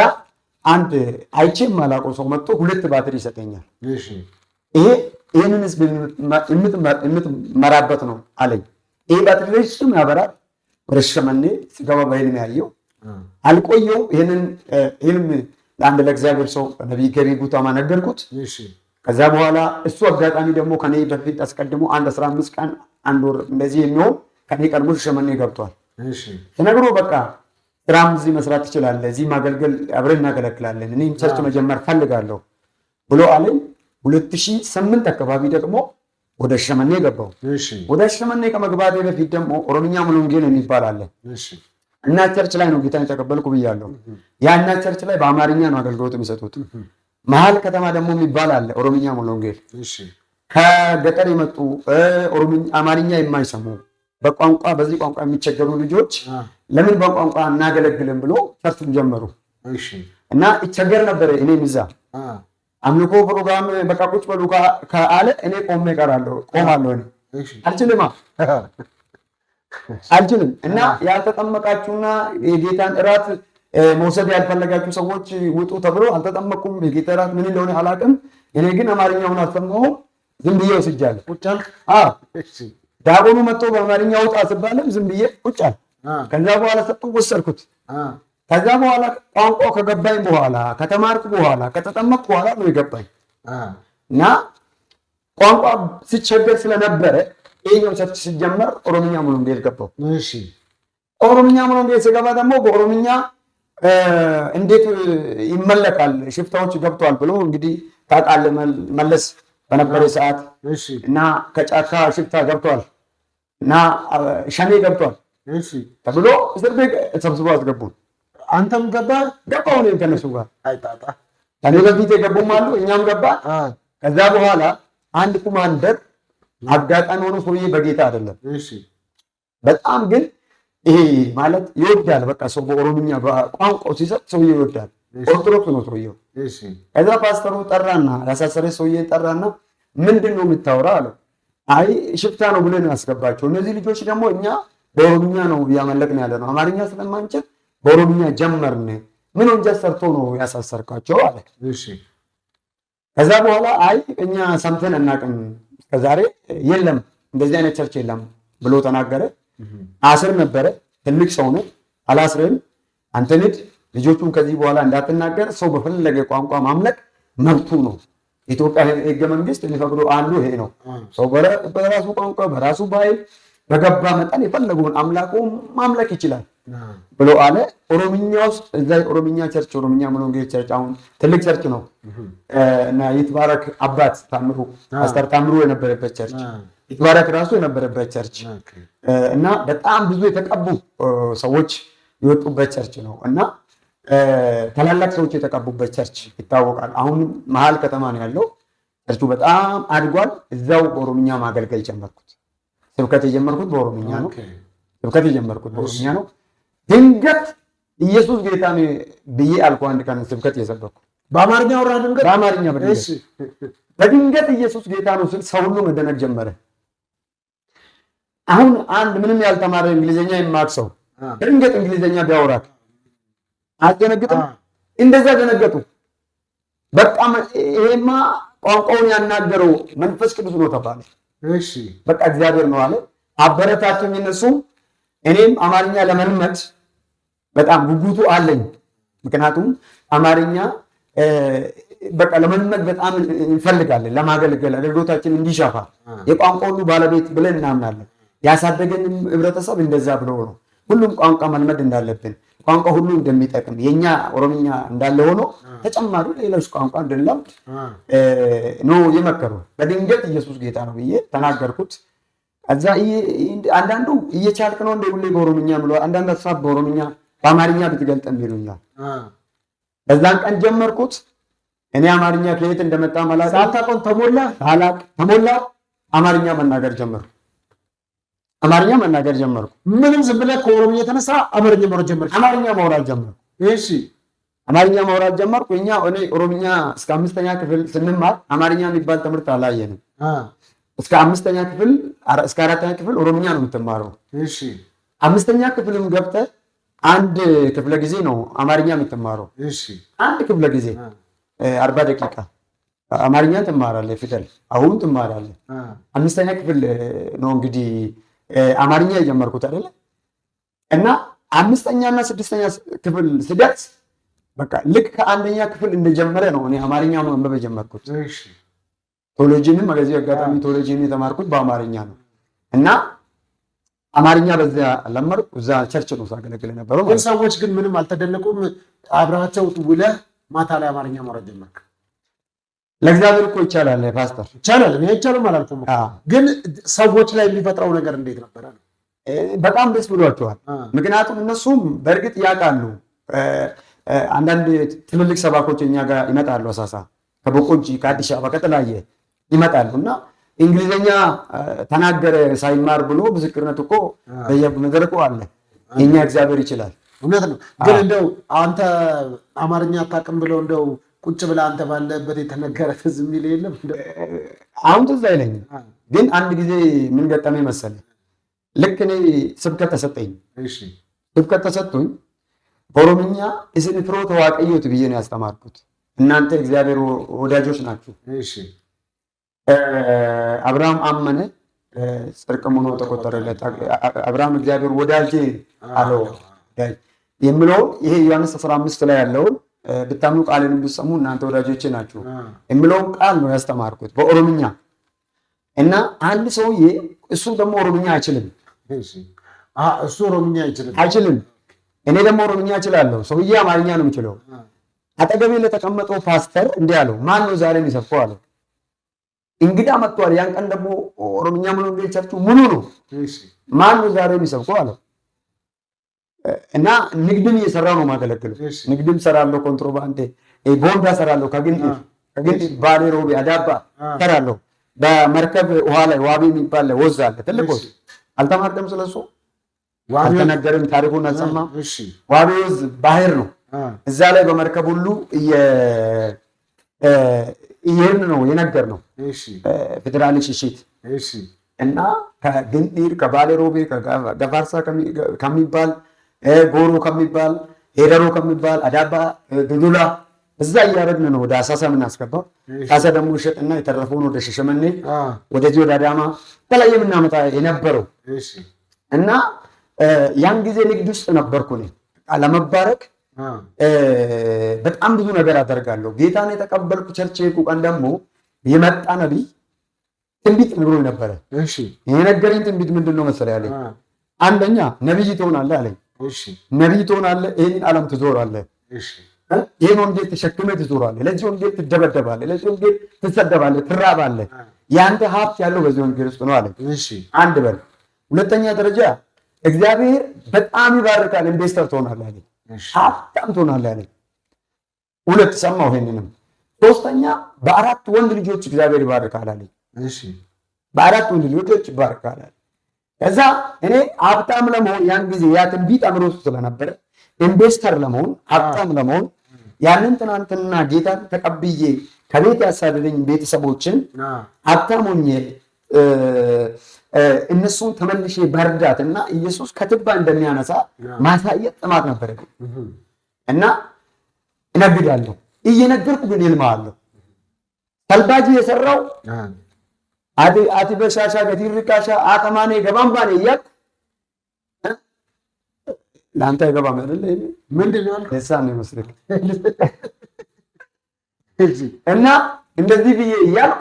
አንድ አይቼ የማላውቀው ሰው መጥቶ 2 ባትሪ ይሰጠኛል። ይህንን ህዝብ የምትመራበት ነው አለኝ። ይሄ ባትሪ ላይ እሱም ያበራል። ወደ ሻሸመኔ ስገባ በህልም ያየው አልቆየው። ይህንን ህልም ለአንድ ለእግዚአብሔር ሰው ነቢይ ገቢ ጉታማ ነገርኩት። ከዛ በኋላ እሱ አጋጣሚ ደግሞ ከኔ በፊት አስቀድሞ 15 ቀን 1 ወር እንደዚህ የሚሆን ከኔ ቀድሞ ሻሸመኔ ገብቷል። ተነግሮ በቃ ስራም እዚህ መስራት ትችላለህ፣ እዚህ ማገልገል አብረን እናገለግላለን፣ እኔ ቸርች መጀመር ፈልጋለሁ ብሎ አለኝ። 2008 አካባቢ ደግሞ ወደ ሻሸመኔ ገባሁ። ወደ ሻሸመኔ ከመግባቴ በፊት ደግሞ ኦሮምኛ ሙሉ ወንጌል የሚባል አለ እና ቸርች ላይ ነው ጌታን ተቀበልኩ ብያለሁ። ያ እና ቸርች ላይ በአማርኛ ነው አገልግሎት የሚሰጡት። መሀል ከተማ ደግሞ የሚባል አለ ኦሮምኛ ሙሉ ወንጌል። ከገጠር የመጡ አማርኛ የማይሰሙ በዚህ ቋንቋ የሚቸገሩ ልጆች ለምን በቋንቋ እናገለግልም ብሎ ቸርቹን ጀመሩ እና ይቸገር ነበር። እኔም እዛ አምልኮ ፕሮግራም በቃ ቁጭ በሉ ካለ እኔ ቆማለሁ። አልችልም እና ያልተጠመቃችሁና የጌታን እራት መውሰድ ያልፈለጋችሁ ሰዎች ውጡ ተብሎ አልተጠመቁም። የጌታ እራት ምን እንደሆነ አላውቅም። እኔ ግን አማርኛውን አልሰማሁም። ዝም ብዬ ወስጃለሁ። ዳቦኑ መጥቶ በአማርኛ ውጣ ስባለም ዝም ብዬ ቁጭ አለ። ከዛ በኋላ ወሰድኩት። ከዛ በኋላ ቋንቋው ከገባኝ በኋላ ከተማርኩ በኋላ ከተጠመቅኩ በኋላ ነው የገባኝ እና ቋንቋ ሲቸገር ስለነበረ ይሄኛው ቸርች ሲጀመር ኦሮምኛ ሙሉ ወንጌል ገባሁ። ኦሮምኛ ሙሉ ወንጌል ሲገባ ደግሞ በኦሮምኛ እንዴት ይመለካል ሽፍታዎች ገብተዋል ብሎ እንግዲህ ታውቃለህ መለስ በነበረ ሰዓት እና ከጫካ ሽፍታ ገብተዋል እና ሸኔ ገብተዋል ተብሎ እስር ቤት ሰብስቦ አስገቡን። አንተም ገባሁ እኔም ከነሱ ጋር ከኔ በፊት የገቡም አሉ፣ እኛም ገባ። ከዛ በኋላ አንድ ኮማንደር አጋጣሚ ሆኖ ሰውዬ በጌታ አይደለም በጣም ግን ይሄ ማለት ይወዳል። በቃ ሰው በኦሮምኛ በቋንቋው ሲሰጥ ሰውዬ ይወዳል። ኦርቶዶክስ ነው ሰውዬው። ከዛ ፓስተሩ ጠራና ያሳሰረ ሰውዬ ጠራና ምንድን ነው የምታወራ አለው። አይ ሽፍታ ነው ብለን ያስገባቸው እነዚህ ልጆች ደግሞ እኛ በኦሮምኛ ነው እያመለክን ያለ ነው፣ አማርኛ ስለማንችል በኦሮምኛ ጀመርን። ምን ወንጀል ሰርቶ ነው ያሳሰርካቸው አለ። ከዛ በኋላ አይ እኛ ሰምተን አናውቅም እስከዛሬ የለም እንደዚህ አይነት ቸርች የለም ብሎ ተናገረ። አስር ነበረ ትልቅ ሰው ነህ፣ አላስርህም፣ አንተ ንድ ልጆቹን ከዚህ በኋላ እንዳትናገር፣ ሰው በፈለገ ቋንቋ ማምለክ መብቱ ነው። ኢትዮጵያ ህገ መንግስት የሚፈቅደው አንዱ ይሄ ነው። ሰው በራሱ ቋንቋ በራሱ ባህል በገባ መጠን የፈለገውን አምላኩ ማምለክ ይችላል ብሎ አለ። ኦሮምኛ ውስጥ እዛ ኦሮምኛ ቸርች ኦሮምኛ ወንጌል ቸርች አሁን ትልቅ ቸርች ነው እና ይትባረክ አባት ታምሩ ፓስተር ታምሩ የነበረበት ቸርች ይትባረክ ራሱ የነበረበት ቸርች እና በጣም ብዙ የተቀቡ ሰዎች የወጡበት ቸርች ነው እና ታላላቅ ሰዎች የተቀቡበት ቸርች ይታወቃል። አሁን መሀል ከተማ ነው ያለው ቸርቹ በጣም አድጓል። እዛው በኦሮምኛ ማገልገል ጀመርኩት። ስብከት የጀመርኩት በኦሮምኛ ነው። ድንገት ኢየሱስ ጌታ ነው ብዬ አልኩ። አንድ ቀን ስብከት እየሰበኩ በአማርኛ ወራ ድንገት በአማርኛ በድንገት ኢየሱስ ጌታ ነው ስል ሰው ሁሉ መደነቅ ጀመረ። አሁን አንድ ምንም ያልተማረ እንግሊዘኛ የማያውቅ ሰው ድንገት እንግሊዘኛ ቢያወራክ አትደነግጥም? እንደዛ ደነገጡ። በቃ ይሄማ ቋንቋውን ያናገረው መንፈስ ቅዱስ ነው ተባለ። እሺ በቃ እግዚአብሔር ነው አለ። አበረታቱኝ እነሱም። እኔም አማርኛ ለመልመድ በጣም ጉጉቱ አለኝ። ምክንያቱም አማርኛ በቃ ለመልመድ በጣም እንፈልጋለን። ለማገልገል አገልግሎታችን እንዲሻፋ የቋንቋ ሁሉ ባለቤት ብለን እናምናለን። ያሳደገን ህብረተሰብ እንደዛ ብሎ ነው ሁሉም ቋንቋ መልመድ እንዳለብን፣ ቋንቋ ሁሉ እንደሚጠቅም የኛ ኦሮምኛ እንዳለ ሆኖ ተጨማሪ ሌሎች ቋንቋ እንድንለምድ ነው የመከሩ። በድንገት ኢየሱስ ጌታ ነው ብዬ ተናገርኩት። ከዛ አንዳንዱ እየቻልክ ነው እንደ ሁሌ በኦሮምኛ ብሎ አንዳንድ ሀሳብ በአማርኛ ብትገልጠም ይሉኛል። በዛን ቀን ጀመርኩት። እኔ አማርኛ ከየት እንደመጣ ሳታውቀው ተሞላ አማርኛ መናገር ጀመርኩ። ምንም ዝም ብለህ ከኦሮምኛ የተነሳ አማርኛ ማውራት ጀመርኩ። እሺ አማርኛ ማውራት ጀመርኩ። እኔ ኦሮምኛ እስከ 5ኛ ክፍል ስንማር አማርኛ የሚባል ትምህርት አላየንም። እስከ 5ኛ ክፍል እስከ 4ኛ ክፍል ኦሮምኛ ነው የምትማረው። እሺ 5ኛ ክፍልም ገብተህ አንድ ክፍለ ጊዜ ነው አማርኛ የምትማረው። እሺ አንድ ክፍለ ጊዜ 40 ደቂቃ አማርኛ ትማራለህ፣ ፊደል አሁን ትማራለህ። 5ኛ ክፍል ነው እንግዲህ አማርኛ የጀመርኩት አይደለ? እና 5ኛና 6ኛ ክፍል ስደርስ በቃ ልክ ከ1ኛ ክፍል እንደጀመረ ነው እኔ አማርኛ ማንበብ የጀመርኩት። እሺ ቴዎሎጂንም በዚህ አጋጣሚ ቴዎሎጂን የተማርኩት በአማርኛ ነው እና አማርኛ በዛ ለመርኩ። እዛ ቸርች ነው ሳገለግል ነበረው። ግን ሰዎች ግን ምንም አልተደነቁም። አብራቸው ውለህ ማታ ላይ አማርኛ ማውራት ጀመርክ። ለእግዚአብሔር እኮ ይቻላል ፓስተር፣ ይቻላል። እኔ አይቻልም አላልኩም። ግን ሰዎች ላይ የሚፈጥረው ነገር እንዴት ነበረ? በጣም ደስ ብሏቸዋል። ምክንያቱም እነሱም በእርግጥ ያውቃሉ። አንዳንድ ትልልቅ ሰባኮች እኛ ጋር ይመጣሉ። አሳሳ ከቦቆጂ ከአዲስ አበባ ከተለያየ ይመጣሉ እና እንግሊዘኛ ተናገረ ሳይማር ብሎ ምስክርነት እኮ በየመድረኩ አለ። የኛ እግዚአብሔር ይችላል። እውነት ነው። ግን እንደው አንተ አማርኛ አታውቅም ብለው እንደው ቁጭ ብለህ አንተ ባለበት የተነገረ ትዝ የሚል የለም? አሁን ትዝ አይለኝም። ግን አንድ ጊዜ ምን ገጠመኝ መሰለህ? ልክ እኔ ስብከት ተሰጠኝ። እሺ ስብከት ተሰጥቶኝ በኦሮምኛ እስን ፍሮ ተዋቀዩት ብዬ ነው ያስተማርኩት። እናንተ እግዚአብሔር ወዳጆች ናችሁ። እሺ አብርሃም አመነ ጽድቅም ሆኖ ተቆጠረለት። አብርሃም እግዚአብሔር ወዳጄ አለው የሚለው ይሄ ዮሐንስ 15 ላይ ያለውን ብታምኑ ቃልን ብትሰሙ እናንተ ወዳጆቼ ናችሁ የሚለውን ቃል ነው ያስተማርኩት በኦሮምኛ። እና አንድ ሰውዬ እሱ ደግሞ ኦሮምኛ አይችልም። እሱ ኦሮምኛ አይችልም፣ እኔ ደግሞ ኦሮምኛ እችላለሁ። ሰውዬ አማርኛ ነው የሚችለው። አጠገቤ ለተቀመጠው ፓስተር እንዲህ አለው፣ ማን ነው ዛሬ የሚሰብከው አለው። እንግዳ መጥቷል። ያን ቀን ደግሞ ኦሮምኛ ሙሉ እንደ ቸርቹ ሙሉ ነው። ማን ነው ዛሬ የሚሰብከው አለው። እና ንግድም እየሰራው ነው ማገለግለው። ንግድም ሰራለሁ፣ ኮንትሮባንድ ቦንዳ ሰራለሁ፣ ከግንድ ባሌ ሮቤ አዳባ ሰራለሁ። በመርከብ ውሃ ላይ ዋቢ የሚባል ወዝ አለ፣ ትልቅ ወዝ። አልተማርክም ስለሱ? አልተነገርም? ታሪኩን አልሰማም? ዋቢ ወዝ ባህር ነው። እዛ ላይ በመርከብ ሁሉ ይሄን ነው የነገር ነው ፌዴራል ሽሽት እና ከግንዲር ከባሌ ሮቤ ከገፋርሳ ከሚባል ጎሮ ከሚባል ሄደሮ ከሚባል አዳባ ዱዱላ እዛ እያረድን ነው ወደ አሳሳ የምናስገባው። ካሳ ደግሞ ሸጥና የተረፈውን ወደ ሸሸመኔ ወደዚህ ወደ አዳማ ተለያየ የምናመጣ የነበረው እና ያን ጊዜ ንግድ ውስጥ ነበርኩ እኔ ለመባረክ በጣም ብዙ ነገር አደርጋለሁ። ጌታን የተቀበልኩ ቸርች ቀን ደግሞ የመጣ ነቢይ ትንቢት ነግሮኝ ነበረ። የነገረኝ ትንቢት ምንድን ነው መሰለህ ያለኝ? አንደኛ ነቢይ ትሆናለህ አለኝ። ነቢይ ትሆናለህ፣ ይህን ዓለም ትዞራለህ፣ ይህን ወንጌል ተሸክመህ ትዞራለህ፣ ለዚህ ወንጌል ትደበደባለህ፣ ለዚህ ወንጌል ትሰደባለህ፣ ትራባለህ። የአንተ ሀብት ያለው በዚህ ወንጌል ውስጥ ነው አለኝ። አንድ በል። ሁለተኛ ደረጃ እግዚአብሔር በጣም ይባርካል፣ ኢንቨስተር ትሆናለህ አለኝ። ሀብታም ትሆናለህ አለኝ። ሁለት ሰማሁ ይሄንንም። ሶስተኛ በአራት ወንድ ልጆች እግዚአብሔር ይባርካል አለኝ። በአራት ወንድ ልጆች ይባርካል አለኝ። ከዛ እኔ ሀብታም ለመሆን ያን ጊዜ ያ ትንቢት አእምሮ ውስጥ ስለነበረ ኢንቨስተር ለመሆን ሀብታም ለመሆን ያንን ትናንትና ጌታን ተቀብዬ ከቤት ያሳደደኝ ቤተሰቦችን ሀብታም ሆኜ እነሱን ተመልሼ በርዳት እና ኢየሱስ ከትባ እንደሚያነሳ ማሳየት ጥማት ነበረ እና እነግዳለሁ። እየነገርኩ ግን ይልማለሁ። ተልባጂ የሰራው አቲ በሻሻ ገቲርካሻ አተማኔ ገባምባኔ እያልኩ ለአንተ አይገባም አይደለ? ምንድን ነው የሳን ይመስልክ እና እንደዚህ ብዬ እያልኩ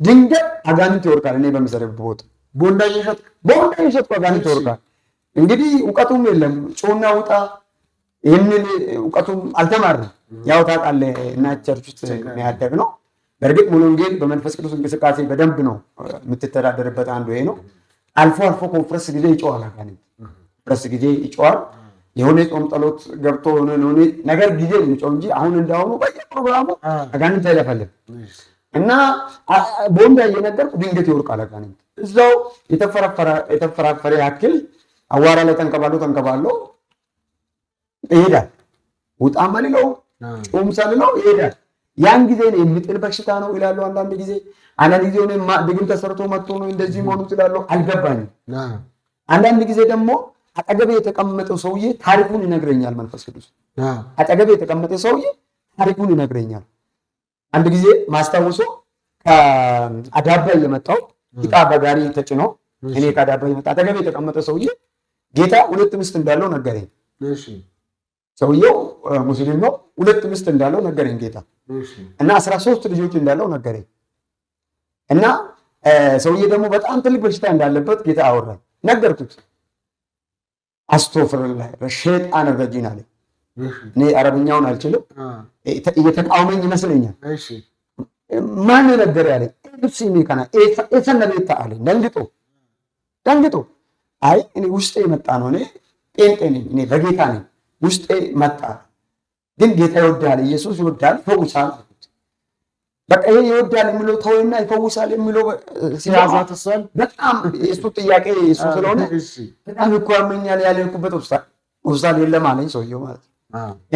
ድንገት አጋንንት ይወርቃል። እኔ በምሰራበት ቦታ ቦንዳ እየሸጥኩ አጋንንት ይወርቃል። እንግዲህ እውቀቱም የለም ጮና ውጣ ይህንን እውቀቱም አልተማርንም። ያው ታውቃለህ እና ቸርች ውስጥ ያደግነው በእርግጥ ሙሉ ወንጌል በመንፈስ ቅዱስ እንቅስቃሴ በደንብ ነው የምትተዳደርበት። አንዱ ይሄ ነው። አልፎ አልፎ ኮንፈረንስ ጊዜ ይጮሃል አጋንንት። ኮንፈረንስ ጊዜ ይጮሃል። የሆነ ጾም ጸሎት ገብቶ ሆነ ነገር ጊዜ የሚጮህ እንጂ አሁን እንዳሁኑ በየፕሮግራሙ አጋንንት አይለፈልም። እና ቦንዳ እየነገርኩ ድንገት ይወርቃል አጋንንት። እዛው የተፈራፈረ ያክል አዋራ ላይ ተንከባሎ ይሄዳል። ውጣም አልለው ጾም ሳልለው ይሄዳል። ያን ጊዜ ነው የሚጥል በሽታ ነው ይላሉ። አንዳንድ ጊዜ ነው ድግም ተሰርቶ መጥቶ ነው እንደዚህ መሆኑት ይላሉ። አልገባኝም። አንዳንድ ጊዜ ደግሞ አጠገቤ የተቀመጠው ሰውዬ ታሪኩን ይነግረኛል። መንፈስ ቅዱስ አጠገቤ የተቀመጠ ሰውዬ ታሪኩን ይነግረኛል። አንድ ጊዜ ማስታወሶ ከአዳባ የመጣው ዕቃ በጋሪ ተጭኖ እኔ ከአዳባ የመጣ አጠገቤ የተቀመጠ ሰውዬ ጌታ ሁለት ሚስት እንዳለው ነገረኝ። ሰውየው ሙስሊም ነው። ሁለት ሚስት እንዳለው ነገረኝ ጌታ እና 13 ልጆች እንዳለው ነገረኝ። እና ሰውዬ ደግሞ በጣም ትልቅ በሽታ እንዳለበት ጌታ አወራኝ። ነገርኩት። አስተፍርላህ ሸይጣን ረጂን አለ። እኔ አረብኛውን አልችልም፣ እየተቃወመኝ ይመስለኛል። ማን ነገር ያለኝ እብሲኒ ከና እሰነቤታ አለኝ። ደንግጦ አይ እኔ ውስጤ መጣ ነው። እኔ ጴንጤ ነኝ፣ እኔ በጌታ ነኝ። ውስጤ መጣ ግን ጌታ ይወዳል፣ ኢየሱስ ይወዳል፣ ይፈውሳል። በቃ ይሄ ይወዳል የሚለው ተወይና ይፈውሳል የሚለው ሲያዛት እሷን በጣም እሱ ጥያቄ እሱ ስለሆነ በጣም ይቆርመኛል። ያለኩበት ሆስፒታል የለም አለኝ ሰውየው ማለት ነው።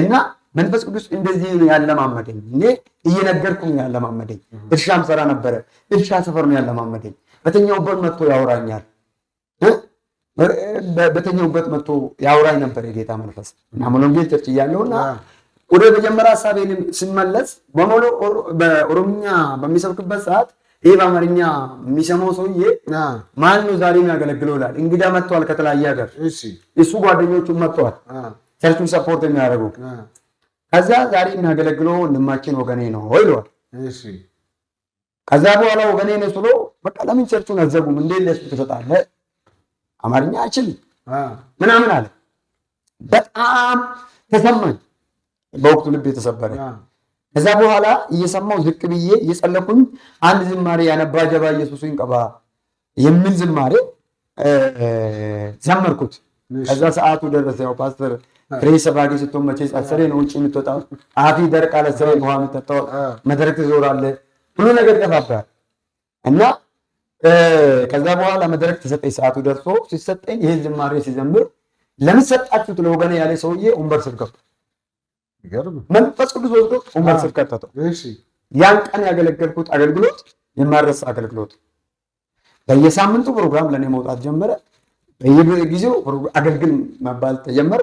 እና መንፈስ ቅዱስ እንደዚህ ነው ያለማመደኝ። እኔ እየነገርኩኝ ያለማመደኝ። እርሻም ሰራ ነበረ። እርሻ ሰፈር ነው ያለማመደኝ። በተኛውበት መጥቶ ያወራኛል። በተኛውበት መጥቶ ያወራኝ ነበር የጌታ መንፈስ። እና ሙሉንጌል ቸርች እያለሁና ወደ መጀመሪያ ሐሳቤን ስመለስ በኦሮምኛ በሚሰብክበት ሰዓት ይሄ በአማርኛ የሚሰማው ሰውዬ ማን ነው ዛሬ የሚያገለግለው ይላል። እንግዳ መጥቷል ከተለያየ ሀገር። እሱ ጓደኞቹ መጥቷል ቸርቹን ሰፖርት የሚያደርጉ። ከዛ ዛሬ የሚያገለግለው ወንድማችን ወገኔ ነው ይለዋል። ከዛ በኋላ ወገኔ ነው ስሎ በቃ ለምን ቸርቹን አዘጉም እንዴ ለሱ ትሰጣለህ? አማርኛ አይችልም ምናምን አለ። በጣም ተሰማኝ። በወቅቱ ልብ የተሰበረ። ከዛ በኋላ እየሰማው ዝቅ ብዬ እየጸለኩኝ አንድ ዝማሬ ያነባ ጀባ ኢየሱስን ቀባ የሚል ዝማሬ ዘመርኩት። ከዛ ሰዓቱ ደረሰ። ያው ፓስተር ፍሬ ሰባጊ ስትሆን መቼስ አሰሬ ነው ውጭ የምትወጣው፣ አፊ ደርቃለ ሰሬ ነው የምትጠጣው፣ መድረክ ትዞራለህ፣ ሁሉ ነገር ይጠፋብሃል። እና ከዛ በኋላ መድረክ ተሰጠኝ። ሰዓቱ ደርሶ ሲሰጠኝ ይሄ ዝማሬ ሲዘምር ለምን ሰጣችሁት ለወገኔ ያለ ሰውዬ ወንበር ስር ገባ። መንፈስ ቅዱስ ወስዶ ወንበር ስር ከተተው። ያን ቀን ያገለገልኩት አገልግሎት የማረሳ አገልግሎት። በየሳምንቱ ፕሮግራም ለኔ መውጣት ጀመረ። በየጊዜው አገልግል መባል ተጀመረ።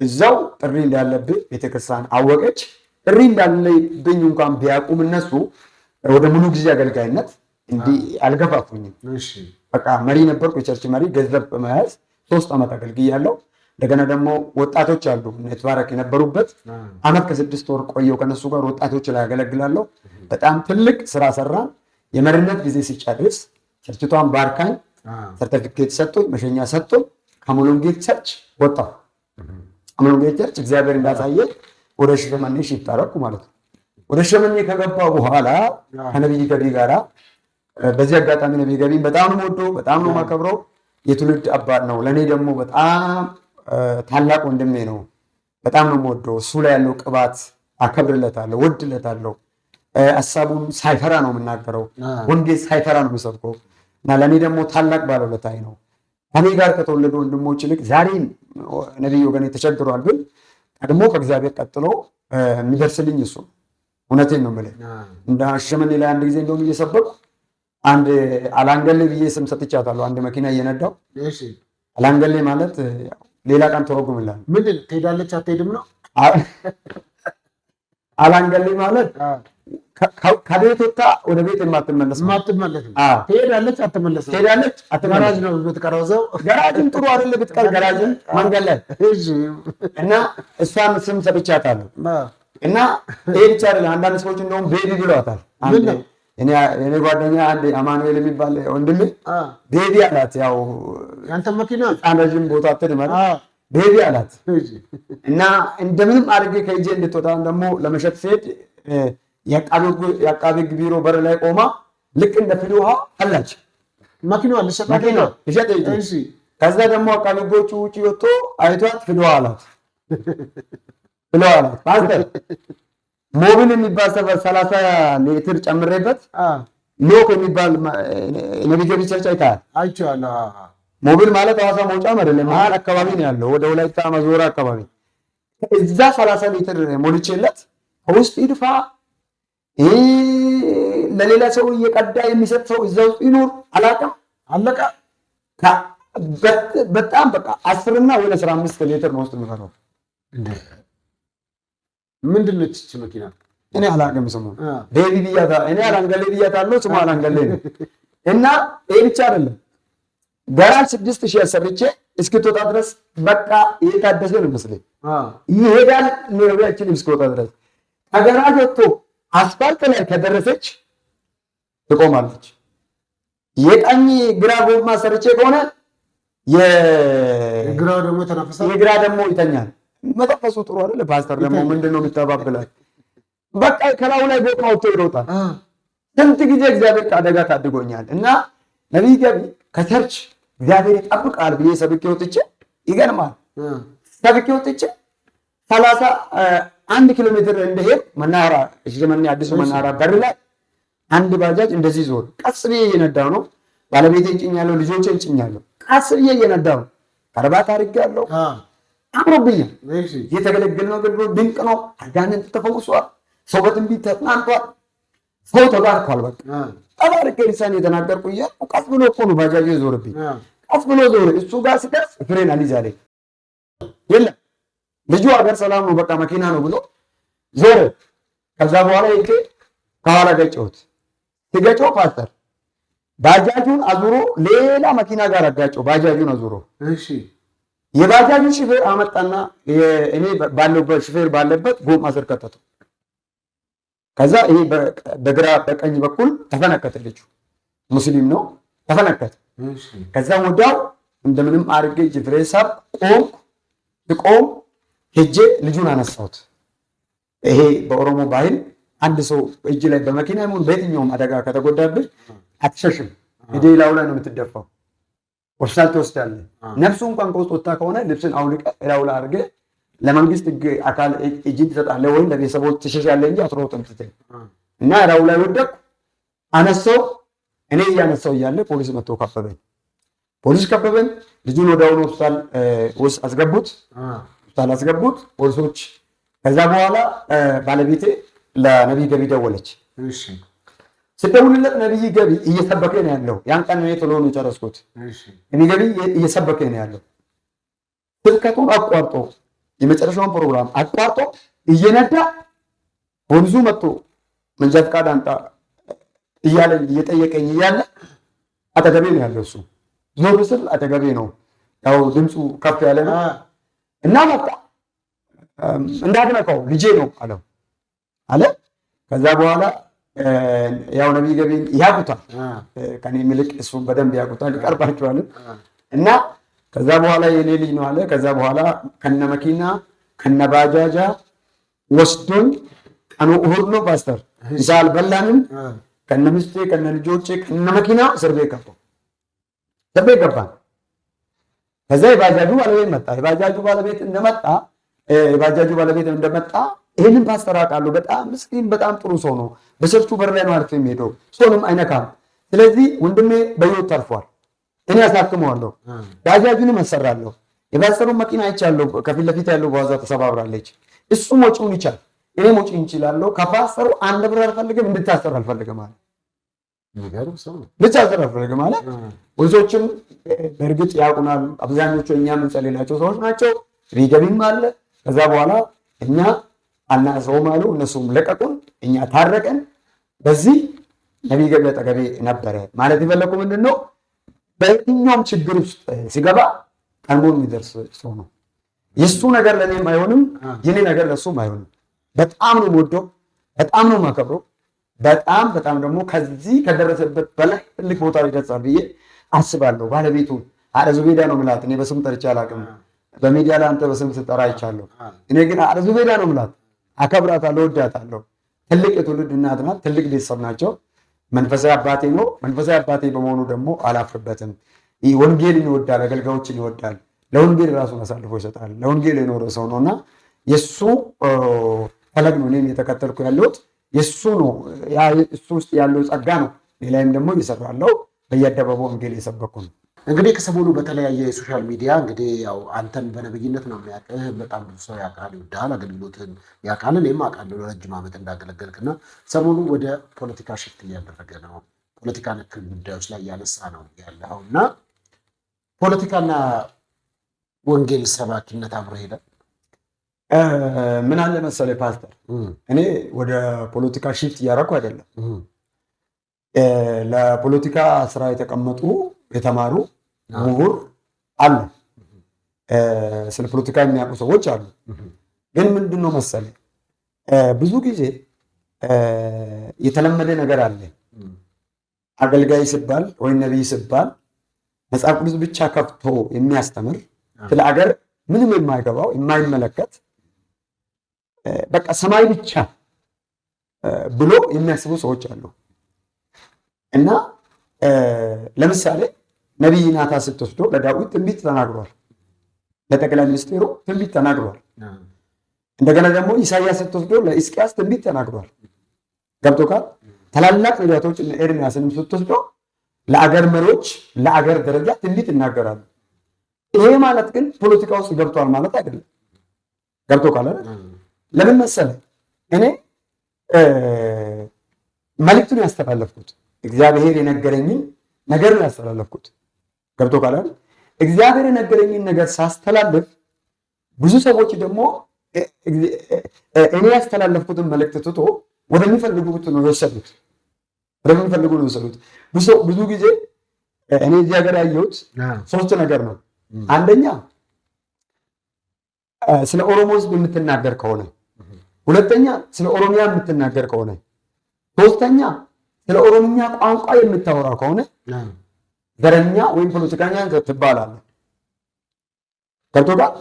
እዛው ጥሪ እንዳለብኝ ቤተክርስቲያን አወቀች። ጥሪ እንዳለብኝ እንኳን ቢያቁም እነሱ ወደ ሙሉ ጊዜ አገልጋይነት እንዲህ አልገፋፉኝም። በቃ መሪ ነበርኩ፣ የቸርች መሪ። ገንዘብ በመያዝ 3 ዓመት አገልግያለሁ። እንደገና ደግሞ ወጣቶች አሉ ኔትባረክ የነበሩበት ዓመት ከ6 ወር ቆየው ከነሱ ጋር ወጣቶች ላይ ያገለግላለሁ። በጣም ትልቅ ስራ ሰራን። የመሪነት ጊዜ ሲጨርስ ቸርችቷን ባርካኝ ሰርተፊኬት ሰጡኝ፣ መሸኛ ሰጡኝ። ከሙሉ ወንጌል ቸርች ወጣሁ። ሙሉ ወንጌል ቸርች እግዚአብሔር እንዳሳየ ወደ ሻሸመኔ ሽፍት አደረኩ ማለት ነው። ወደ ሻሸመኔ ከገባሁ በኋላ ከነብይ ገቢ ጋራ በዚህ አጋጣሚ ነብይ ገቢን በጣም ነው የምወደው፣ በጣም ነው የማከብረው። የትውልድ አባት ነው። ለእኔ ደግሞ በጣም ታላቅ ወንድሜ ነው። በጣም ነው የምወደው። እሱ ላይ ያለው ቅባት አከብርለታለሁ፣ ወድለታለሁ። ሀሳቡን ሳይፈራ ነው የምናገረው። ወንጌል ሳይፈራ ነው የሚሰብከው እና ለእኔ ደግሞ ታላቅ ባለውለታዬ ነው። ከኔ ጋር ከተወለዱ ወንድሞች ይልቅ ዛሬም ነቢይ ወገኔ ተቸግሯል፣ ግን ቀድሞ ከእግዚአብሔር ቀጥሎ የሚደርስልኝ እሱ። እውነቴን ነው የምልህ። እንደ ሻሸመኔ ላይ አንድ ጊዜ እንደውም እየሰበኩ አንድ አላንገሌ ብዬ ስም ሰጥቻታለሁ። አንድ መኪና እየነዳው አላንገሌ ማለት ሌላ ቀን ተረጉምልሃል። ምንድን ትሄዳለች አትሄድም ነው? አላንገሌ ማለት ከቤት ወጥታ ወደ ቤት የማትመለስ ትሄዳለች አትመለስም። ትሄዳለች ገራጅ ነው ብትቀረዘው፣ ገራጅም ጥሩ አይደለ ብትቀር ገራጅም መንገድ ላይ እና እሷን ስም ሰጥቻታለሁ። እና ይሄ ብቻ አይደለም፣ አንዳንድ ሰዎች እንደውም ቤቢ ብለዋታል። እኔ ጓደኛ አንድ አማኑኤል የሚባል ወንድሜ ቤቢ አላት። ያው ያንተ መኪና አንዳጅም ቦታ አትድመር ቤቢ አላት። እና እንደምንም አድርጌ ከእጄ እንድትወጣ ደግሞ ለመሸጥ ሲሄድ የአቃቤ ሕግ ቢሮ በር ላይ ቆማ ልክ እንደ ፍል ውሃ አላች መኪናዋ ልሸጥ። ከዛ ደግሞ አቃቤ ሕጎቹ ውጭ ወጥቶ አይቷት ፍል ውሃ አላት። ፍል ውሃ አላት ፓስተር ሞቢል የሚባል ሰፈር 30 ሊትር ጨምሬበት ሎክ የሚባል ነብይ ገቢ ቸርች አይተሃል? አይቼዋለሁ። ሞቢል ማለት ሐዋሳ መውጫ አይደለም፣ መሀል አካባቢ ነው ያለው፣ ወደ ወላይታ መዞራ አካባቢ። እዛ 30 ሊትር ሞልቼለት ከውስጥ ይድፋ ለሌላ ሰው እየቀዳ የሚሰጥ ሰው እዛ ውስጥ ይኖር አላውቅም። አለቀ። በጣም በቃ 10 እና ወደ 15 ሊትር ነው ውስጥ የሚፈረው። ምንድን ነች እቺ መኪና? እኔ አላውቅም ስሙን። ቤቢ ብያታ እኔ አላንገሌ ብያታለሁ። ስሙ አላንገሌ ነው። እና ይሄ ብቻ አይደለም፣ ገራጅ 6000 አሰርቼ እስክትወጣ ድረስ በቃ የታደሰ ነው መስለኝ ይሄዳል። ነብያችን እስክትወጣ ድረስ ከገራጅ ወጥቶ አስፋልት ላይ ከደረሰች ትቆማለች። የቀኝ ግራ ጎማ ሰርቼ ከሆነ የግራው ደግሞ ተነፈሰ፣ የግራ ደግሞ ይተኛል። መተፈሱ ጥሩ አይደለ? ፓስተር ደግሞ ምንድነው የሚተባብላል? በቃ ከላው ላይ ቦታው ወጥቶ ይሮጣል። ስንት ጊዜ እግዚአብሔር ከአደጋ ታድጎኛል። እና ነብይ ገቢ ከቸርች እግዚአብሔር ይጠብቃል ብዬ ሰብኬ ወጥቼ ይገርማል። ሰብኬ ወጥቼ 31 ኪሎ ሜትር እንደሄድ መናኸራ ሻሸመኔ አዲሱ መናኸራ በር ላይ አንድ ባጃጅ እንደዚህ ዞር። ቀስ ብዬ እየነዳሁ ነው። ባለቤቴን ጭኛለሁ፣ ልጆቼን ጭኛለሁ። ቀስ ብዬ እየነዳሁ ነው። ከረባት አድርጌያለሁ። አምሮብኛል። የተገለገልነው አገልግሎት ድንቅ ነው። አጋንንት ተፈውሷል። ሰው በትንቢት ተጽናንቷል። ሰው ተባርኳል። በቃ ተባርኬ ልሳን የተናገርኩ እያልኩ ቀስ ብሎ እኮ ነው ባጃጅ ዞርብኝ። ቀስ ብሎ ዞር። እሱ ጋር ስደርስ ፍሬን አልይዛለኝ። የለም ልጁ ሀገር ሰላም ነው በቃ መኪና ነው ብሎ ዞር። ከዛ በኋላ ይሄ ከኋላ ገጨሁት። ሲገጨው ፓስተር ባጃጁን አዙሮ ሌላ መኪና ጋር አጋጨው። ባጃጁን አዙሮ የባጃጁ ሹፌር አመጣና እኔ ባለበት ሹፌር ባለበት ጎማ ስር ከተተው። ከዛ ይሄ በግራ በቀኝ በኩል ተፈነከተልኝ። ሙስሊም ነው ተፈነከተ። ከዛ ወዲያው እንደምንም አድርጌ ጅፍሬን ሳብ ቆም ሄጄ ልጁን አነሳሁት። ይሄ በኦሮሞ ባህል አንድ ሰው እጅ ላይ በመኪና ይሁን በየትኛውም አደጋ ከተጎዳብህ አትሸሽም። ላዩ ላይ ነው የምትደፋው። ሆስፒታል ትወስዳለህ። ነፍሱ እንኳን ከውስጥ ወጣ ከሆነ ልብስን አውልቀህ ላዩ ላይ አድርገህ ለመንግስት አካል እጅን ትሰጣለህ ወይም ለቤተሰቦች ትሸሻለህ እንጂ አትሮጥም ስትል እና ላዩ ላይ ወደቅኩ። አነሳው። እኔ እያነሳው እያለ ፖሊስ መጥቶ ከበበኝ። ፖሊስ ከበበኝ። ልጁን ወደ አሁኑ ሆስፒታል ውስጥ አስገቡት። ፖሊሶች። ከዛ በኋላ ባለቤቴ ለነብይ ገቢ ደወለች። ስደውልለት ነብይ ገቢ እየሰበከ ነው ያለው። ያን ቀን እኔ ቶሎ ነው የጨረስኩት። ነብይ ገቢ እየሰበከ ነው ያለው። ስብከቱን አቋርጦ የመጨረሻውን ፕሮግራም አቋርጦ እየነዳ ፖሊሱ መጥቶ መንጃ ፈቃድ አንጣ እያለኝ እየጠየቀኝ እያለ አጠገቤ ነው ያለው። እሱ ዞር ስል አጠገቤ ነው። ያው ድምፁ ከፍ ያለ ነው እና በቃ እንዳትነካው ልጄ ነው አለው አለ። ከዛ በኋላ ያው ነቢይ ገቢን ያቁታል ከኔ ምልክ እሱን በደንብ ያቁታል ይቀርባቸዋል። እና ከዛ በኋላ የኔ ልጅ ነው አለ። ከዛ በኋላ ከነ መኪና ከነ ባጃጃ ወስዶኝ ቀኑ እሑድ ነው ፓስተር ምሳ አልበላንም። ከነ ሚስቴ ከነ ልጆቼ ከነ መኪና እስር ቤት ገባን። ከዛ የባጃጁ ባለቤት መጣ። የባጃጁ ባለቤት እንደመጣ ይህንን ፓስተር አውቃለሁ፣ በጣም ምስኪን በጣም ጥሩ ሰው ነው። በቸርቹ በር ላይ ነው አልፎ የሚሄደው፣ ሰውንም አይነካም። ስለዚህ ወንድሜ በሕይወት ተርፏል፣ እኔ አሳክመዋለሁ፣ ባጃጁንም አሰራለሁ። የፓስተሩን መኪና አይቻለሁ፣ ከፊት ለፊት ያለው በዋዛ ተሰባብራለች። እሱም ወጪውን ይቻል፣ እኔም ወጪውን እንችላለሁ። ከፓስተሩ አንድ ብር አልፈልግም፣ እንድታሰር አልፈልግም አለ። ልታሰር አልፈልግም አለ። ብዙዎችም በእርግጥ ያውቁናል። አብዛኞቹ እኛ የምንጸልላቸው ሰዎች ናቸው። ሪገቢም አለ። ከዛ በኋላ እኛ አናስረውም አሉ። እነሱም ለቀቁን፣ እኛ ታረቀን። በዚህ ነቢይ ገቢ አጠገቤ ነበረ። ማለት የፈለኩ ምንድን ነው፣ በየትኛውም ችግር ውስጥ ሲገባ ቀድሞ የሚደርስ ሰው ነው። የእሱ ነገር ለእኔም አይሆንም፣ የኔ ነገር ለእሱም አይሆንም። በጣም ነው የምወደው፣ በጣም ነው የማከብረው። በጣም ደግሞ ከዚህ ከደረሰበት በላይ ትልቅ ቦታ ይደርሳል ብዬ አስባለሁ። ባለቤቱ አረዙቤዳ ነው የምላት። እኔ በስም ጠርቼ አላውቅም። በሚዲያ ላይ አንተ በስም ስጠራ አይቻለሁ። እኔ ግን አረዙቤዳ ነው የምላት። አከብራታለሁ፣ ወዳታለሁ። ትልቅ የትውልድ እናት ናት። ትልቅ ቤተሰብ ናቸው። መንፈሳዊ አባቴ ነው። መንፈሳዊ አባቴ በመሆኑ ደግሞ አላፍርበትም። ይህ ወንጌልን ይወዳል፣ አገልጋዮችን ይወዳል። ለወንጌል ራሱን አሳልፎ ይሰጣል። ለወንጌል የኖረ ሰው ነውና የእሱ ፈለግ ነው እኔም የተከተልኩ ያለሁት። የእሱ ነው፣ እሱ ውስጥ ያለው ጸጋ ነው። ሌላይም ደግሞ እየሰራለሁ፣ በየአደባባዩ ወንጌል የሰበኩ ነው። እንግዲህ ከሰሞኑ በተለያየ የሶሻል ሚዲያ እንግዲህ ያው አንተን በነብይነት ነው የሚያውቅህ። በጣም ብዙ ሰው ያውቃል፣ ይወዳል፣ አገልግሎትን ያውቃል። እኔም አውቃለሁ ለረጅም ዓመት እንዳገለገልክና ሰሞኑ ወደ ፖለቲካ ሽፍት እያደረገ ነው። ፖለቲካ ነክ ጉዳዮች ላይ እያነሳ ነው ያለው እና ፖለቲካና ወንጌል ሰባኪነት አብሮ ሄደ። ምን አለ መሰለህ ፓስተር፣ እኔ ወደ ፖለቲካ ሽፍት እያደረኩ አይደለም። ለፖለቲካ ስራ የተቀመጡ የተማሩ ምሁር አሉ፣ ስለ ፖለቲካ የሚያውቁ ሰዎች አሉ። ግን ምንድን ነው መሰለህ ብዙ ጊዜ የተለመደ ነገር አለ። አገልጋይ ሲባል ወይም ነቢይ ሲባል መጽሐፍ ቅዱስ ብቻ ከፍቶ የሚያስተምር ስለ አገር ምንም የማይገባው የማይመለከት በቃ ሰማይ ብቻ ብሎ የሚያስቡ ሰዎች አሉ። እና ለምሳሌ ነቢይ ናታን ስትወስዶ ለዳዊት ትንቢት ተናግሯል፣ ለጠቅላይ ሚኒስትሩ ትንቢት ተናግሯል። እንደገና ደግሞ ኢሳያስ ስትወስዶ ለሕዝቅያስ ትንቢት ተናግሯል። ገብቶካል? ታላላቅ ነቢያቶች ኤርምያስንም ስትወስዶ ለአገር መሪዎች ለአገር ደረጃ ትንቢት ይናገራሉ። ይሄ ማለት ግን ፖለቲካ ውስጥ ገብቷል ማለት አይደለም። ገብቶካል አይደል? ለምን መሰለህ እኔ መልእክቱን ያስተላለፍኩት እግዚአብሔር የነገረኝን ነገር ነው ያስተላለፍኩት። ገብቶካል አይደል? እግዚአብሔር የነገረኝን ነገር ሳስተላለፍ ብዙ ሰዎች ደግሞ እኔ ያስተላለፍኩትን መልእክት ትቶ ወደሚፈልጉት ነው የወሰዱት። ብዙ ጊዜ እኔ እዚህ ሀገር ያየሁት ሶስት ነገር ነው። አንደኛ ስለ ኦሮሞ ሕዝብ የምትናገር ከሆነ፣ ሁለተኛ ስለ ኦሮሚያ የምትናገር ከሆነ፣ ሶስተኛ ስለ ኦሮምኛ ቋንቋ የምታወራ ከሆነ ዘረኛ ወይም ፖለቲከኛ ትባላለህ። ገብቶሃል?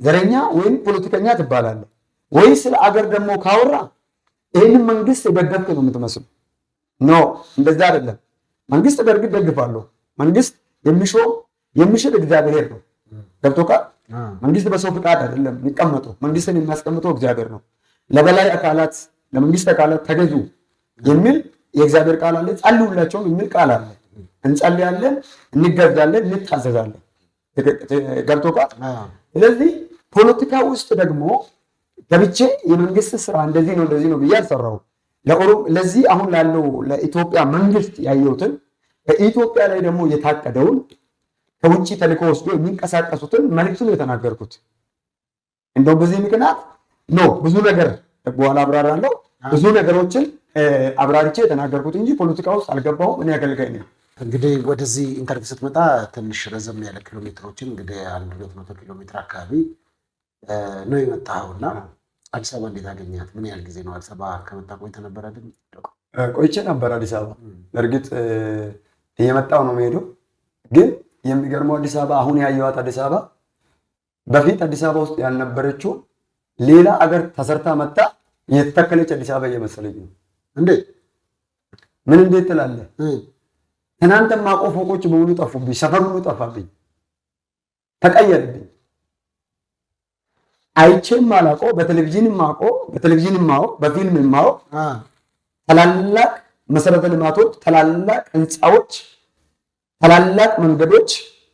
ዘረኛ ወይም ፖለቲከኛ ትባላለህ። ወይ ስለ አገር ደግሞ ካወራ ይህንን መንግስት የደገፍክ ነው የምትመስሉ። ኖ እንደዛ አይደለም። መንግስት በእርግጥ ደግፋለሁ። መንግስት የሚሽር እግዚአብሔር ነው። ገብቶሃል? መንግስት በሰው ፍቃድ አይደለም የሚቀመጠው። መንግስትን የሚያስቀምጠው እግዚአብሔር ነው። ለበላይ አካላት ለመንግስት አካላት ተገዙ የሚል የእግዚአብሔር ቃል አለ። ጸልዩላቸውም የሚል ቃል አለ። እንጸልያለን፣ እንገዛለን፣ እንታዘዛለን። ገብቶሃል? ስለዚህ ፖለቲካ ውስጥ ደግሞ ገብቼ የመንግስት ስራ እንደዚህ ነው ብዬ አልሰራሁም። ለዚህ አሁን ላለው ለኢትዮጵያ መንግስት ያየሁትን በኢትዮጵያ ላይ ደግሞ የታቀደውን ከውጭ ተልኮ ወስዶ የሚንቀሳቀሱትን መልዕክቱን የተናገርኩት። እንደውም በዚህ ምክንያት ነው ብዙ ነገር በኋላ አብራራለሁ። ብዙ ነገሮችን አብራርቼ የተናገርኩት እንጂ ፖለቲካ ውስጥ አልገባሁም። እኔ አገልጋይ ነኝ። እንግዲህ ወደዚህ ኢንተርቪው ስትመጣ ትንሽ ረዘም ያለ ኪሎ ሜትሮችን እንግዲህ 100 ኪሎ ሜትር አካባቢ ነው የመጣኸውና አዲስ አበባ እንዴት አገኛት? ምን ያህል ጊዜ ነው አዲስ አበባ ከመጣ ቆይተህ ነበር አይደል? ቆይቼ ነበር አዲስ አበባ። እርግጥ እየመጣሁ ነው የምሄደው፣ ግን የሚገርመው አዲስ አበባ አሁን ያየኋት አዲስ አበባ በፊት አዲስ አበባ ውስጥ ያልነበረችው ሌላ አገር ተሰርታ መጣ የተተከለች አዲስ አበባ እየመሰለኝ ነው። እንዴት ምን እንዴት ትላለህ? ትናንት የማውቀው ፎቆች በሙሉ ጠፉብኝ፣ ሰፈር ሁሉ ጠፋብኝ፣ ተቀየረብኝ። አይቼም አላውቀው፣ በቴሌቪዥን የማውቀው፣ በፊልም የማውቀው ታላላቅ መሰረተ ልማቶች፣ ታላላቅ ህንፃዎች፣ ታላላቅ መንገዶች፣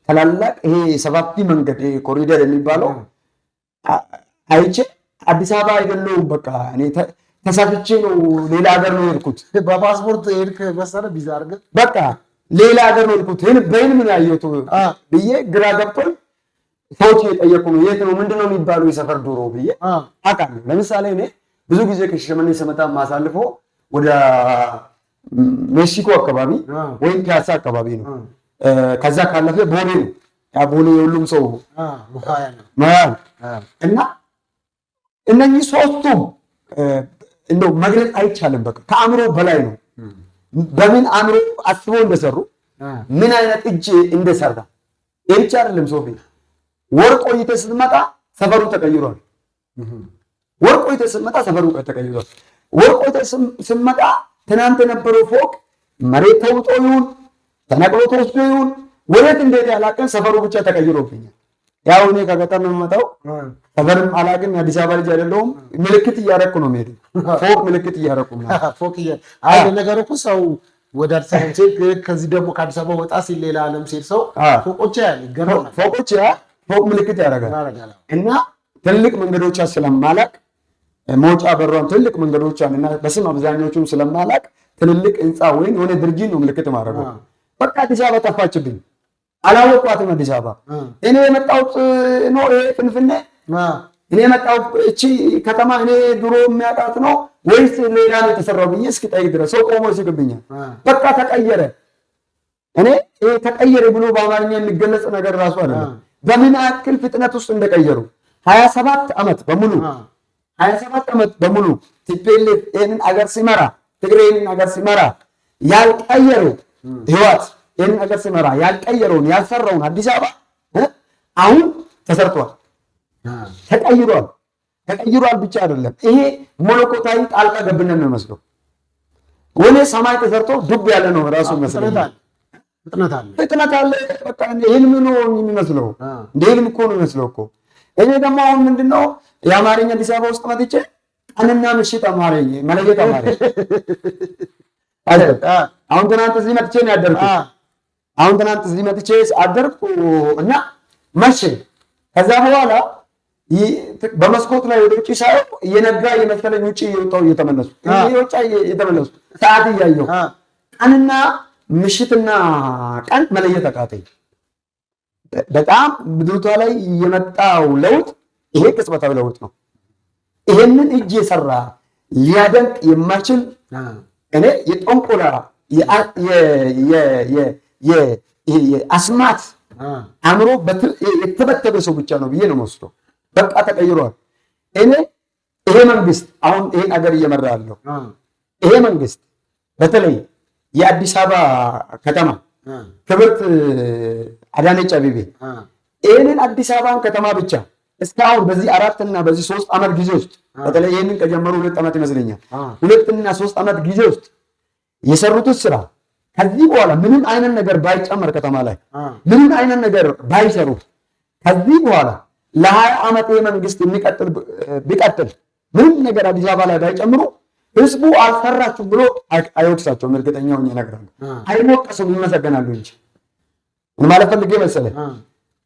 ታላላቅ ይሄ ሰፋፊ መንገድ ኮሪደር የሚባለው አይቼ አዲስ አበባ አይደለሁም። በቃ እኔ ተሳፍቼ ነው ሌላ ሀገር ነው የሄድኩት። በፓስፖርት ሄድክ መሰለህ ቪዛ አድርገህ በቃ ሌላ ሀገር ነው የሄድኩት። በህልም ነው ያየሁት ብዬ ግራ ገብቶኝ ሰዎች እየጠየቁ ነው የት ነው ምንድን ነው የሚባለው የሰፈር ዶሮ ብዬ አውቃለሁ። ለምሳሌ እኔ ብዙ ጊዜ ከሻሸመኔ ስመጣ ማሳልፈው ወደ ሜክሲኮ አካባቢ ወይም ፒያሳ አካባቢ ነው። ከዛ ካለፈ ቦሌ ነው። ያ ቦሌ የሁሉም ሰው መሃል እና እነኚህ ሶስቱም እንደው መግለጽ አይቻልም። በቃ ከአእምሮ በላይ ነው። በምን አእምሮ አስበው እንደሰሩ ምን አይነት እጅ እንደሰራ ይህ ብቻ አይደለም። ሶፊ ወርቅ ቆይተህ ስትመጣ ሰፈሩ ተቀይሯል። ወርቅ ቆይተህ ስትመጣ ሰፈሩ ተቀይሯል። ወርቅ ቆይተህ ስትመጣ ትናንት የነበረው ፎቅ መሬት ተውጦ ይሁን ተነቅሎ ተወስዶ ይሁን ወዴት እንዴት ያላቀን ሰፈሩ ብቻ ተቀይሮብኛል። ያው እኔ ከገጠር ነው የምመጣው፣ ሰፈርም አላውቅም። የአዲስ አበባ ልጅ አይደለሁም። ምልክት እያደረኩ ነው የምሄደው። ፎቅ ምልክት እያደረኩ ነው። አይ ነገር እኮ ሰው ወደ አዲስ አበባ ሲሄድ ከዚህ ደግሞ ከአዲስ አበባ ወጣ ሲል ሌላ ዓለም ሲሄድ ሰው ፎቆች ፎቅ ምልክት ያደርጋል። እና ትልቅ መንገዶች ስለማላቅ መውጫ በሯን ትልቅ መንገዶች እና በስም አብዛኞቹም ስለማላቅ ትልልቅ ህንፃ ወይም የሆነ ድርጅት ነው ምልክት ማድረግ። በቃ አዲስ አበባ ጠፋችብኝ። አላወቋትም አዲስ አበባ። እኔ የመጣሁት ነው ፍንፍኔ፣ እኔ የመጣሁት እቺ ከተማ እኔ ድሮ የሚያውቃት ነው ወይስ ሌላ ነው የተሰራው ብዬ እስኪጠይቅ ድረስ ሰው ቆሞ ይስቅብኛል። በቃ ተቀየረ። እኔ ይሄ ተቀየረ ብሎ በአማርኛ የሚገለጽ ነገር ራሱ አይደለም። በምን ያክል ፍጥነት ውስጥ እንደቀየሩ 27 ዓመት በሙሉ ቲፒኤልኤፍ ይሄንን አገር ሲመራ ትግሬን አገር ሲመራ ያልቀየረው ህይወት ይሄንን አገር ሲመራ ያልቀየረውን ያልሰራውን አዲስ አበባ አሁን ተሰርቷል፣ ተቀይሯል ብቻ አይደለም። ይሄ ሞለኮታዊ ጣልቃ ገብነት ነው የሚመስለው። ወኔ ሰማይ ተሰርቶ ዱብ ያለ ነው ራሱ መስለኛል። ፍጥነት አለ። በቃ ህልም ነው የሚመስለው። እንደ ህልም እኮ ነው የሚመስለው እኮ። እኔ ደግሞ አሁን ምንድነው የአማርኛ አዲስ አበባ ውስጥ መጥቼ ቀንና ምሽት አማርኛ መለየት አማርኛ አሁን ትናንት እዚህ መጥቼ ነው ያደርኩ። እና መቼ ከዛ በኋላ በመስኮት ላይ ወደ ውጭ ሳይሆን እየነጋ የመሰለኝ ውጭ እየወጣሁ እየተመለሱ ሰዓት እያየሁ ቀንና ምሽትና ቀን መለየት አቃተኝ። በጣም ምድሪቷ ላይ የመጣው ለውጥ ይሄ ቅጽበታዊ ለውጥ ነው። ይሄንን እጅ የሰራ ሊያደንቅ የማይችል እኔ የጦንቆላ የአስማት አእምሮ የተበተበ ሰው ብቻ ነው ብዬ ነው የምወስደው። በቃ ተቀይሯል። እኔ ይሄ መንግስት አሁን ይሄን አገር እየመራ ያለው ይሄ መንግስት በተለይ የአዲስ አበባ ከተማ ክብርት አዳነች አቤቤ ይሄንን አዲስ አበባን ከተማ ብቻ እስካሁን በዚህ 4 እና በዚህ 3 ዓመት ጊዜ ውስጥ በተለይ ይሄንን ከጀመሩ 2 ዓመት ይመስለኛል 2 እና 3 ዓመት ጊዜ ውስጥ የሰሩት ስራ ከዚህ በኋላ ምንም አይነት ነገር ባይጨመር ከተማ ላይ ምንም አይነት ነገር ባይሰሩ ከዚህ በኋላ ለ20 ዓመት የመንግስት ቢቀጥል ምንም ነገር አዲስ አበባ ላይ ባይጨምሩ ህዝቡ አልሰራችሁም ብሎ አይወቅሳቸውም። እርግጠኛ ሆኜ እነግራለሁ። አይወቀሱም፣ ይመሰገናሉ እንጂ ምን ማለት ፈልጌ መሰለህ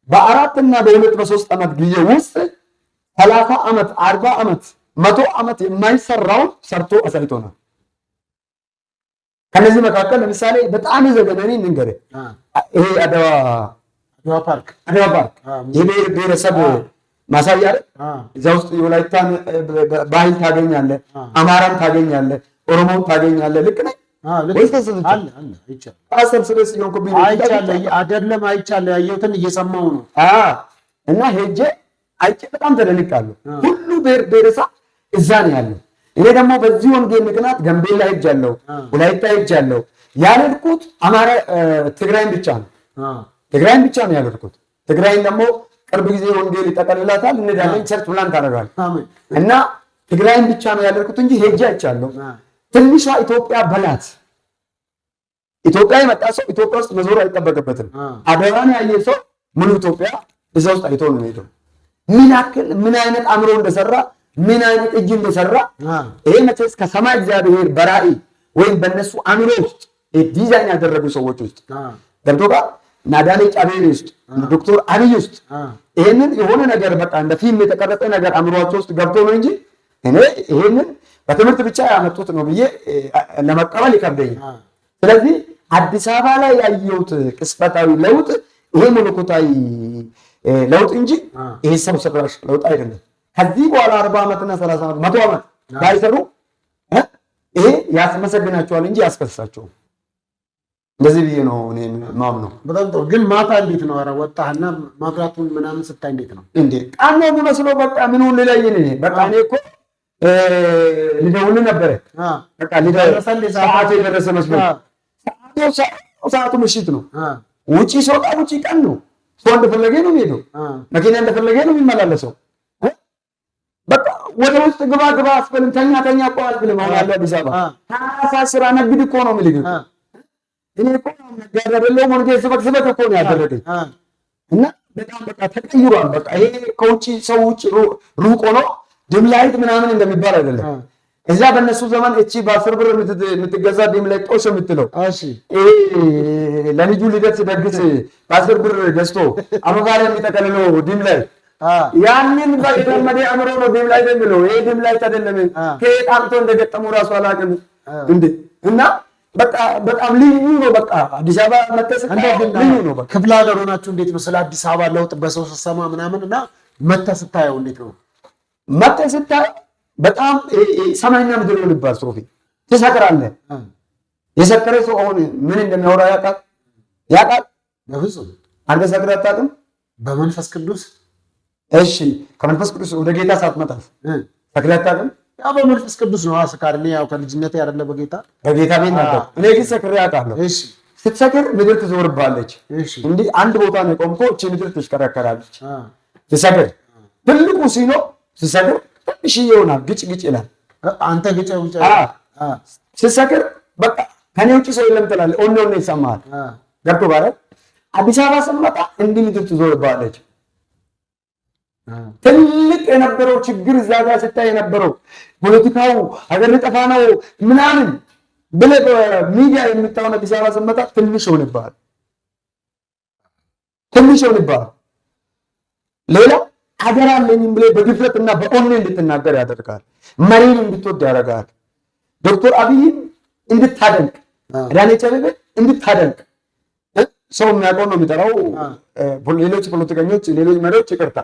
በ4 እና በ2 በ3 ዓመት ጊዜ ውስጥ 30 ዓመት 40 ዓመት 100 ዓመት የማይሰራውን ሰርቶ አሳይቶናል። ከነዚህ መካከል ለምሳሌ በጣም የዘገነነኝ ንገረኝ ይሄ አድዋ ፓርክ የብሔር ብሔረሰብ ማሳያ አይደል? እዛ ውስጥ የወላይታን ባህል ታገኛለህ፣ አማራን ታገኛለህ፣ ኦሮሞን ታገኛለህ። ልክ ነኝ? ወይስ ተሰጥቶ አለ አይቻልም። ፓስተር ስለዚህ የሆንኩብኝ አይደለም አይቻልም። ያየሁትን እየሰማሁ ነው። እና ሄጄ አይቼ በጣም ተደንቃለሁ። ሁሉ ብሔረሰብ እዛ ነው ያለው። እኔ ደግሞ በዚህ ወንጌል ምክንያት ጋምቤላ ሄጃለሁ፣ ወላይታ ሄጃለሁ። ያልሄድኩት አማራ ትግራይን ብቻ ነው። ትግራይን ብቻ ነው ያልሄድኩት። ትግራይን ደግሞ ቅርብ ጊዜ ወንጌል ይጠቀልላታል፣ እንሄዳለን፣ ቸርች ፕላን ታደርጋለህ እና ትግራይን ብቻ ነው ያልሄድኩት እንጂ ሄጄ አይቻለሁ። ትንሿ ኢትዮጵያ በላት። ኢትዮጵያ የመጣ ሰው ኢትዮጵያ ውስጥ መዞር አይጠበቅበትም። አደራን ያየ ሰው ሙሉ ኢትዮጵያ እዛ ውስጥ አይቶ ነው ሄደው። ምን አይነት አእምሮ እንደሰራ ምን አይነት እጅ እንደሰራ ይሄ መቼስ ከሰማይ እግዚአብሔር በራእይ ወይም በእነሱ አእምሮ ውስጥ ዲዛይን ያደረጉ ሰዎች ውስጥ ገብቶ ጋር ናዳኔ ጫቤሪ ውስጥ ዶክተር አብይ ውስጥ ይሄንን የሆነ ነገር በቃ እንደ ፊልም የተቀረጸ ነገር አእምሮአቸው ውስጥ ገብቶ ነው እንጂ እኔ ይሄንን በትምህርት ብቻ ያመጡት ነው ብዬ ለመቀበል ይከብደኛል። ስለዚህ አዲስ አበባ ላይ ያየሁት ቅጽበታዊ ለውጥ ይሄ መለኮታዊ ለውጥ እንጂ ይሄ ሰው ሰራሽ ለውጥ አይደለም። ከዚህ በኋላ 40 ዓመትና 30 ዓመት 100 ዓመት ባይሰሩ ይሄ ያስመሰግናቸዋል እንጂ ያስከስሳቸው። እንደዚህ ብዬ ነው እኔ ማምነው። በጣም ጥሩ። ግን ማታ እንዴት ነው? ኧረ ወጣህና ማብራቱን ምናምን ስታይ እንዴት ነው? እንዴ ቃል ነው የሚመስለው። በቃ ምን ሁሉ ላይ እኔ በቃ እኔ እኮ ሊደውል ነበረ። በቃ ሰዓቱ የደረሰ መስሎኝ። ሰዓቱ ምሽት ነው። ውጪ ሲወጣ ውጪ ቀን ነው። ሰው እንደፈለገ ነው የሚሄደው። መኪና እንደፈለገ ነው የሚመላለሰው። በቃ ወደ ውስጥ ግባ አስፈልም፣ ተኛ እኮ አስፈልም። አሁን ያለው አዲስ አበባ ታሳ ስራ ነግድ እኮ ነው የሚልህ። እኔ እኮ ነጋዴ አይደለሁም ወንጌል ስበክ እኮ ነው ያደረገኝ። እና በጣም በቃ ተቀይሯል። በቃ ይሄ ከውጪ ሰው ውጪ ሩቅ ሆኖ ዲም ላይት ምናምን እንደሚባል አይደለም። እዛ በእነሱ ዘመን እቺ በ10 ብር የምትገዛ ዲም ላይት ጦስ የምትለው ለልጁ ልደት ሲደግስ በ10 ብር ገዝቶ አበባ ላይ የሚጠቀልለው ዲም ላይት ያንን በተመደ አምሮ ነው ዲም ላይት የሚለው። ይሄ ዲም ላይት አይደለም። ከየት አምጥቶ እንደገጠሙ ራሱ አላውቅም እንዴ። እና በቃ በጣም ልዩ ነው። በቃ አዲስ አበባ መተሰ ልዩ ነው። በቃ ክፍለ ሀገር ሆናችሁ እንዴት ነው ስለ አዲስ አበባ ለውጥ በሰው ስትሰማ ምናምን እና መተህ ስታየው እንዴት ነው? መተህ ስታየው በጣም ሰማይና ምድር ነው ልባል። ሶፊ ትሰክራለህ። የሰከረ ሰው አሁን ምን እንደሚያወራ ያውቃል። በፍጹም አንተ ሰክረህ አታውቅም? በመንፈስ ቅዱስ እሺ፣ ከመንፈስ ቅዱስ ወደ ጌታ ሳትመጣ ሰክረህ አታውቅም? ያው በመንፈስ ቅዱስ ነው አስካር። እኔ ያው ከልጅነቴ አይደለ በጌታ ቤት ነበር። እኔ ግን ሰክሬ አውቃለሁ። እሺ፣ ስትሰክር ምድር ትዞርባለች። እሺ፣ እንዲህ አንድ ቦታ ነው የቆምከው፣ እቺ ምድር ትሽከረከራለች። ትሰክር ትልቁ ሲኖ ትሰክር ትንሽ ይሆናል፣ ግጭ ይላል። አንተ ግጭ ስትሰክር በቃ ከኔ ውጪ ሰው የለም ትላለህ። ኦኖ ይሰማሃል። ገብቶ ባለ አዲስ አበባ ስትመጣ እንዲህ ምድር ትዞርባለች። ትልቅ የነበረው ችግር እዛ ጋር ስታይ የነበረው ፖለቲካው ሀገር ሊጠፋ ነው ምናምን ብለህ በሚዲያ የምታውን አዲስ አበባ ስትመጣ ትንሽ ሆንብሃል። ሌላ ሀገር አለኝም ብለህ በድፍረትና በኦኔ እንድትናገር ያደርጋል። መሪን እንድትወድ ያደርጋል። ዶክተር አብይን እንድታደንቅ፣ አዳነች አቤቤን እንድታደንቅ። ሰው የሚያውቀው ነው የሚጠራው። ሌሎች ፖለቲከኞች፣ ሌሎች መሪዎች ይቅርታ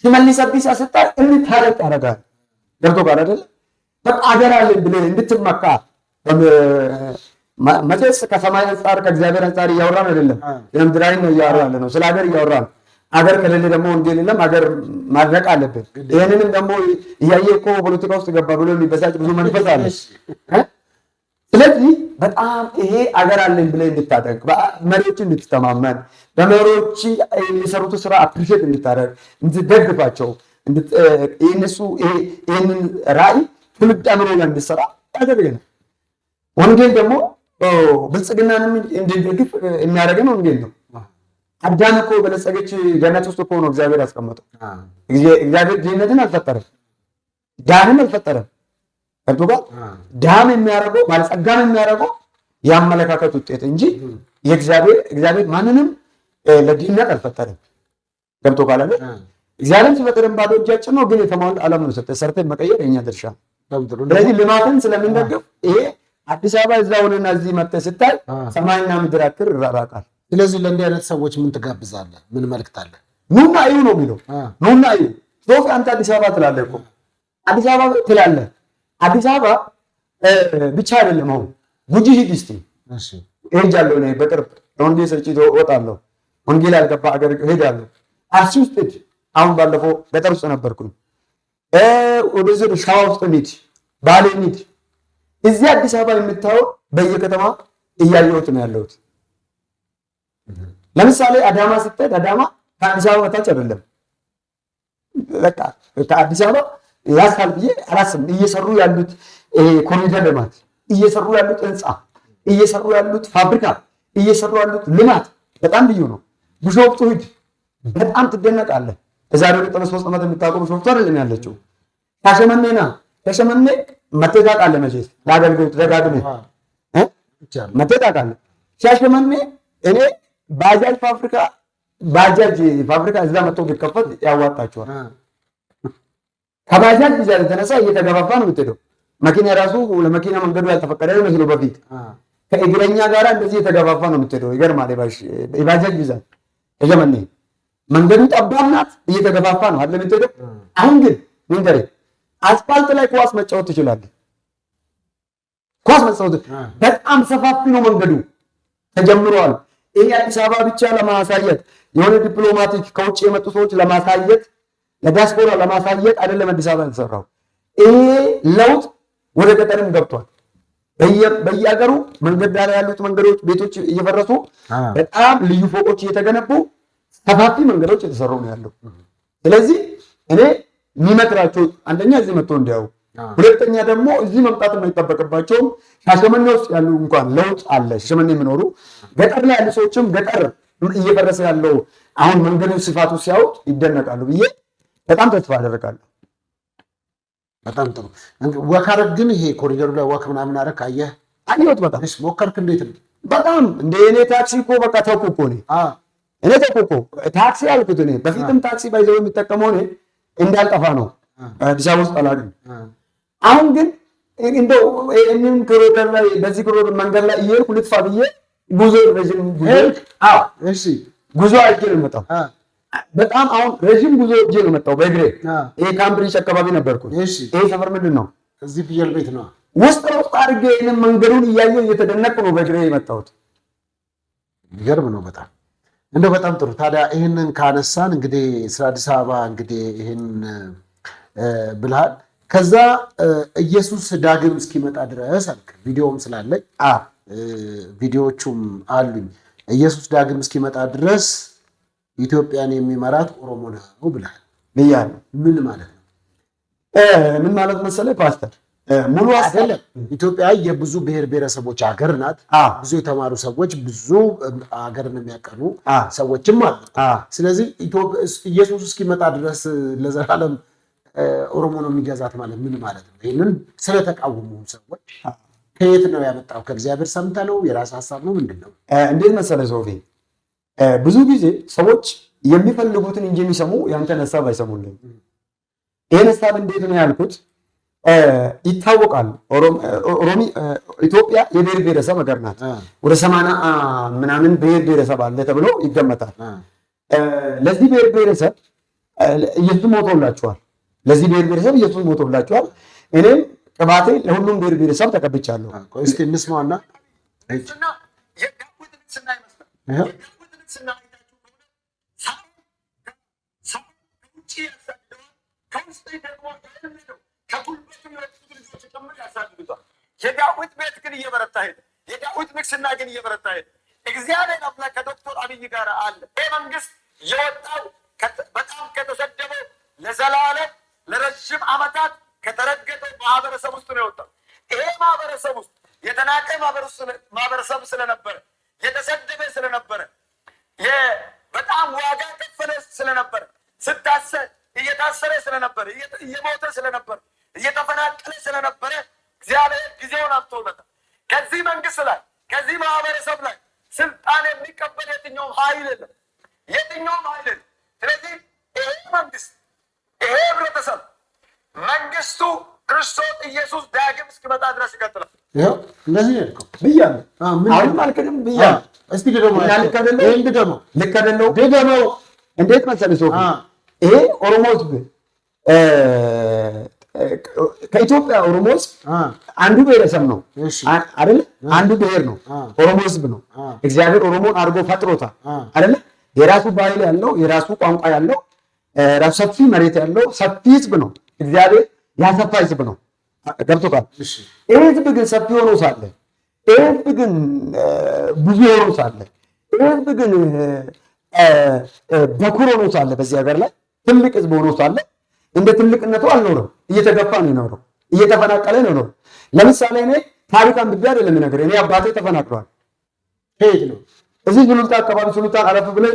ሽመልስ አብዲሳ ስታይ እንድታደንቅ ያደርጋል። ገብቶ ጋር አይደለ? በቃ ሀገር አለኝ ብለህ እንድትመካ። መቼስ ከሰማይ አንጻር ከእግዚአብሔር አንጻር እያወራን አይደለም፣ የምድራዊ ነው እያወራን ነው። ስለ ሀገር እያወራን አገር ከሌለ ደግሞ ወንጌል የለም። አገር ማድረቅ አለብን። ይሄንንም ደግሞ እያየህ እኮ ፖለቲካ ውስጥ ገባ ብሎ የሚበሳጭ ብዙ መንፈስ አለ። ስለዚህ በጣም ይሄ አገር አለኝ ብለህ እንድታደንቅ፣ መሪዎች እንድትተማመን፣ በመሪዎች የሚሰሩት ስራ አፕሪሼት እንድታደርግ፣ እንድትደግፋቸው፣ እነሱ ይህንን ራዕይ ትውልድ አምሮ ላይ እንድትሰራ ያደርገናል። ወንጌል ደግሞ ብልጽግናንም እንድንደግፍ የሚያደርገን ወንጌል ነው። አዳም እኮ በለጸገች ገነት ውስጥ እኮ ነው እግዚአብሔር ያስቀመጠው። እግዚአብሔር ድህነትን አልፈጠረም፣ ዳንም አልፈጠረም። ከብቶጋር ዳም የሚያደርገው ባለጸጋም የሚያደርገው የአመለካከት ውጤት እንጂ እግዚአብሔር ማንንም ለድህነት አልፈጠረም። ገብቶሃል አይደል? እግዚአብሔር ሲፈጥረን ባዶ እጃችን ነው፣ ግን የተሟላ ዓለም ነው ሰጠ። ሰርተን መቀየር የኛ ድርሻ። ስለዚህ ልማትን ስለምንደግፍ ይሄ አዲስ አበባ እዛ ሆነና እዚህ መጥተህ ስታይ ሰማይና ምድር ያክል ይራራቃል። ስለዚህ ለእንዲህ አይነት ሰዎች ምን ትጋብዛለህ? ምን መልዕክት አለ? ኑና እዩ ነው የሚለው። ኑና እዩ። ሶፊ አንተ አዲስ አበባ ትላለህ እኮ አዲስ አበባ ትላለህ። አዲስ አበባ ብቻ አይደለም። አሁን ጉጂ ሂድ እስቲ ሄጃለሁ። እኔ በቅርብ ወንጌል ስርጭት እወጣለሁ። ወንጌል ያልገባ አገር ሄዳለሁ። አርሲ ውስጥ ሂድ። አሁን ባለፈው ገጠር ውስጥ ነበርኩኝ። ወደዚህ ሸዋ ውስጥ ሂድ፣ ባሌ ሂድ። እዚህ አዲስ አበባ የምታየው በየከተማ እያየሁት ነው ያለሁት። ለምሳሌ አዳማ ስትሄድ አዳማ ከአዲስ አበባ በታች አይደለም። በቃ ከአዲስ አበባ ያሳል ብዬ አላስብም። እየሰሩ ያሉት ኮሪደር ልማት፣ እየሰሩ ያሉት ህንፃ፣ እየሰሩ ያሉት ፋብሪካ፣ እየሰሩ ያሉት ልማት በጣም ልዩ ነው። ቢሾፍቱ ሂድ፣ በጣም ትደነቃለህ። የዛሬ 3 ዓመት የምታውቀው ቢሾፍቱ አይደለም ያለችው። ሻሸመኔና ሻሸመኔ መተህ ታውቃለህ መቼስ ለአገልግሎት ደጋግመህ መተህ ታውቃለህ። ሻሸመኔ እኔ ባጃጅ ፋብሪካ እዛ መጥቶ ቢከፈት ያዋጣቸዋል። ከባጃጅ ብዛት የተነሳ እየተገፋፋ ነው የምትሄደው። መኪና ራሱ ለመኪና መንገዱ ያልተፈቀደ ነው መስሎ በፊት ከእግረኛ ጋር እንደዚህ የተገፋፋ ነው የምትሄደው። ይገርማል። የባጃጅ ብዛት ሻሸመኔ መንገዱ ጠባብ ናት፣ እየተገፋፋ ነው አይደል የምትሄደው። አሁን ግን መንገሬ አስፋልት ላይ ኳስ መጫወት ትችላለህ። ኳስ መጫወት በጣም ሰፋፊ ነው መንገዱ ተጀምሯል። ይሄ አዲስ አበባ ብቻ ለማሳየት የሆነ ዲፕሎማቲክ ከውጭ የመጡ ሰዎች ለማሳየት ለዲያስፖራ ለማሳየት አይደለም አዲስ አበባ የተሰራው። ይሄ ለውጥ ወደ ገጠርም ገብቷል። በየሀገሩ መንገድ ዳር ያሉት መንገዶች፣ ቤቶች እየፈረሱ በጣም ልዩ ፎቆች እየተገነቡ ሰፋፊ መንገዶች የተሰሩ ነው ያለው። ስለዚህ እኔ የሚመክራቸው አንደኛ እዚህ መጥቶ እንዲያው፣ ሁለተኛ ደግሞ እዚህ መምጣት የማይጠበቅባቸውም ሻሸመኔ ውስጥ ያሉ እንኳን ለውጥ አለ። ሻሸመኔ የሚኖሩ ገጠር ላይ ያሉ ሰዎችም ገጠር እየፈረሰ ያለው አሁን መንገዱ ስፋቱ ሲያዩት ይደነቃሉ ብዬ በጣም ተስፋ አደርጋለሁ። በጣም ጥሩ። ወክ አደረግ ግን ይሄ ኮሪደሩ ላይ ወክ ምናምን አደረግ አየህ? አየሁት። በጣም ሞከርክ? እንዴት ነው? በጣም እንደ እኔ ታክሲ እኮ በቃ ተውኩ እኮ እኔ ተውኩ እኮ ታክሲ አልኩት። እኔ በፊትም ታክሲ ባይዘው የሚጠቀመው እኔ እንዳልጠፋ ነው አዲስ አበባ ውስጥ አላውቅም። አሁን ግን እንደው ይህንን ኮሪደር ላይ በዚህ ኮሪደር መንገድ ላይ እየሄድኩ ልጥፋ ብዬ ጉዞ ረዥም ጉዞ አድርጌ ነው የመጣው። በጣም አሁን ረዥም ጉዞ እጄ ነው መጣው በእግሬ። ይሄ ካምብሪጅ አካባቢ ነበርኩ። ይሄ ሰፈር ምንድን ነው? እዚህ ፍየል ቤት ነው። ውስጥ አድርጌ ይህንን መንገዱን እያየሁ እየተደነቅኩ ነው በእግሬ የመጣሁት። ይገርም ነው በጣም እንደው በጣም ጥሩ። ታዲያ ይህንን ካነሳን እንግዲህ ስለ አዲስ አበባ እንግዲህ ይህን ብልሃል። ከዛ ኢየሱስ ዳግም እስኪመጣ ድረስ አልክ። ቪዲዮም ስላለኝ ቪዲዮዎቹም አሉኝ። ኢየሱስ ዳግም እስኪመጣ ድረስ ኢትዮጵያን የሚመራት ኦሮሞ ነው ብለሃል ብያለሁ። ምን ማለት ነው? ምን ማለት መሰለህ ፓስተር፣ ሙሉ አይደለም። ኢትዮጵያ የብዙ ብሔር ብሔረሰቦች ሀገር ናት። ብዙ የተማሩ ሰዎች፣ ብዙ ሀገርን የሚያቀኑ ሰዎችም አሉ። ስለዚህ ኢየሱስ እስኪመጣ ድረስ ለዘላለም ኦሮሞ ነው የሚገዛት ማለት ምን ማለት ነው? ይህንን ስለተቃወሙ ሰዎች ከየት ነው ያመጣው? ከእግዚአብሔር ሰምተህ ነው? የራስ ሀሳብ ነው? ምንድን ነው? እንዴት መሰለህ ሶፊ፣ ብዙ ጊዜ ሰዎች የሚፈልጉትን እንጂ የሚሰሙ ያንተን ሀሳብ አይሰሙልኝ። ይህን ሀሳብ እንዴት ነው ያልኩት? ይታወቃል። ኢትዮጵያ የብሔር ብሔረሰብ ሀገር ናት። ወደ 80 ምናምን ብሔር ብሔረሰብ አለ ተብሎ ይገመታል። ለዚህ ብሔር ብሔረሰብ ኢየሱስ ሞቶላቸዋል። ለዚህ ብሔር ብሔረሰብ ኢየሱስ ሞቶላቸዋል። እኔም ቅባቴ ለሁሉም ብሔር ብሔረሰብ ተቀብቻለሁ። እስኪ እንስማውና የዳዊት ቤት ግን እየበረታ ሄደ። የዳዊት ንግስና ግን እየበረታ ሄደ። እግዚአብሔር አምላክ ከዶክተር አብይ ጋር አለ። ይህ መንግስት የወጣው በጣም ከተሰደበው ለዘላለም ለረጅም ዓመታት ከተረገጠው ማህበረሰብ ውስጥ ነው የወጣው። ይሄ ማህበረሰብ ውስጥ የተናቀ ማህበረሰብ ስለነበረ፣ የተሰደበ ስለነበረ፣ በጣም ዋጋ ከፈለ ስለነበረ፣ እየታሰረ ስለነበረ፣ እየሞተ ስለነበረ፣ እየተፈናቀለ ስለነበረ እግዚአብሔር ጊዜውን አብቶለታል። ከዚህ መንግስት ላይ ከዚህ ማህበረሰብ ላይ ስልጣን የሚቀበል የትኛውም ኃይል የለም፣ የትኛውም ኃይል የለም። ስለዚህ ይሄ መንግስት ይሄ ህብረተሰብ መንግስቱ ክርስቶስ ኢየሱስ ዳግም እስኪመጣ ድረስ ይቀጥላል። እንደዚህ ነው ብያለሁ። አሁንም አልክድም ብያለሁ። እስቲ ድገመው። ልክ አይደለሁም? እንዴት መሰለህ ሶፊ፣ ይሄ ኦሮሞ ህዝብ ከኢትዮጵያ ኦሮሞ ህዝብ አንዱ ብሔረሰብ ነው አይደለ? አንዱ ብሔር ነው፣ ኦሮሞ ህዝብ ነው። እግዚአብሔር ኦሮሞን አድርጎ ፈጥሮታል አይደለ? የራሱ ባህል ያለው የራሱ ቋንቋ ያለው ራሱ ሰፊ መሬት ያለው ሰፊ ህዝብ ነው። እግዚአብሔር ያሰፋ ህዝብ ነው። ገብቶታል? ይህ ህዝብ ግን ሰፊ ሆኖ ሳለ፣ ይህ ህዝብ ግን ብዙ ሆኖ ሳለ፣ ይህ ህዝብ ግን በኩር ሆኖ ሳለ፣ በዚህ ሀገር ላይ ትልቅ ህዝብ ሆኖ ሳለ እንደ ትልቅነቱ አልኖረም። እየተገፋ ነው የኖረው፣ እየተፈናቀለ ነው የኖረው። ለምሳሌ እኔ ታሪክ አንብቤ አይደለም ነገር እኔ አባቴ ተፈናቅሏል። ሄድ ነው እዚህ ሱሉልታ አካባቢ ሱሉልታን አለፍ ብለህ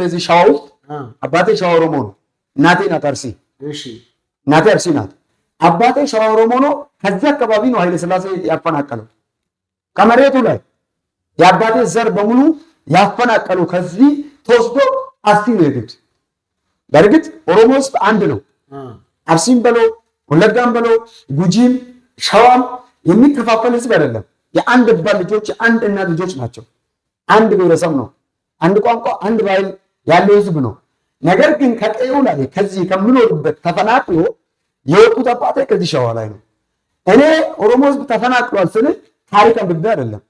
እዚህ ሸዋ ውስጥ አባቴ ሸዋ ኦሮሞ ነው። እናቴ ናት አርሲ። እናቴ አርሲ ናት። አባቴ ሸዋ ኦሮሞ ነው። ከዚህ አካባቢ ነው ኃይለ ሥላሴ ያፈናቀለው። ከመሬቱ ላይ የአባቴ ዘር በሙሉ ያፈናቀሉ ከዚህ ተወስዶ አርሲ ነው የሄዱት። በእርግጥ ኦሮሞ ህዝብ አንድ ነው። አርሲም በለው ወለጋም በለው ጉጂም ሸዋም የሚከፋፈል ህዝብ አይደለም። የአንድ አባት ልጆች የአንድ እናት ልጆች ናቸው። አንድ ብሔረሰብ ነው። አንድ ቋንቋ፣ አንድ ባህል ያለው ህዝብ ነው። ነገር ግን ከቀዩ ላይ ከዚህ ከምኖርበት ተፈናቅሎ የወጡት አባቴ ከዚህ ሸዋ ላይ ነው። እኔ ኦሮሞ ህዝብ ተፈናቅሏል ስል ታሪክ አንብቤ አይደለም፣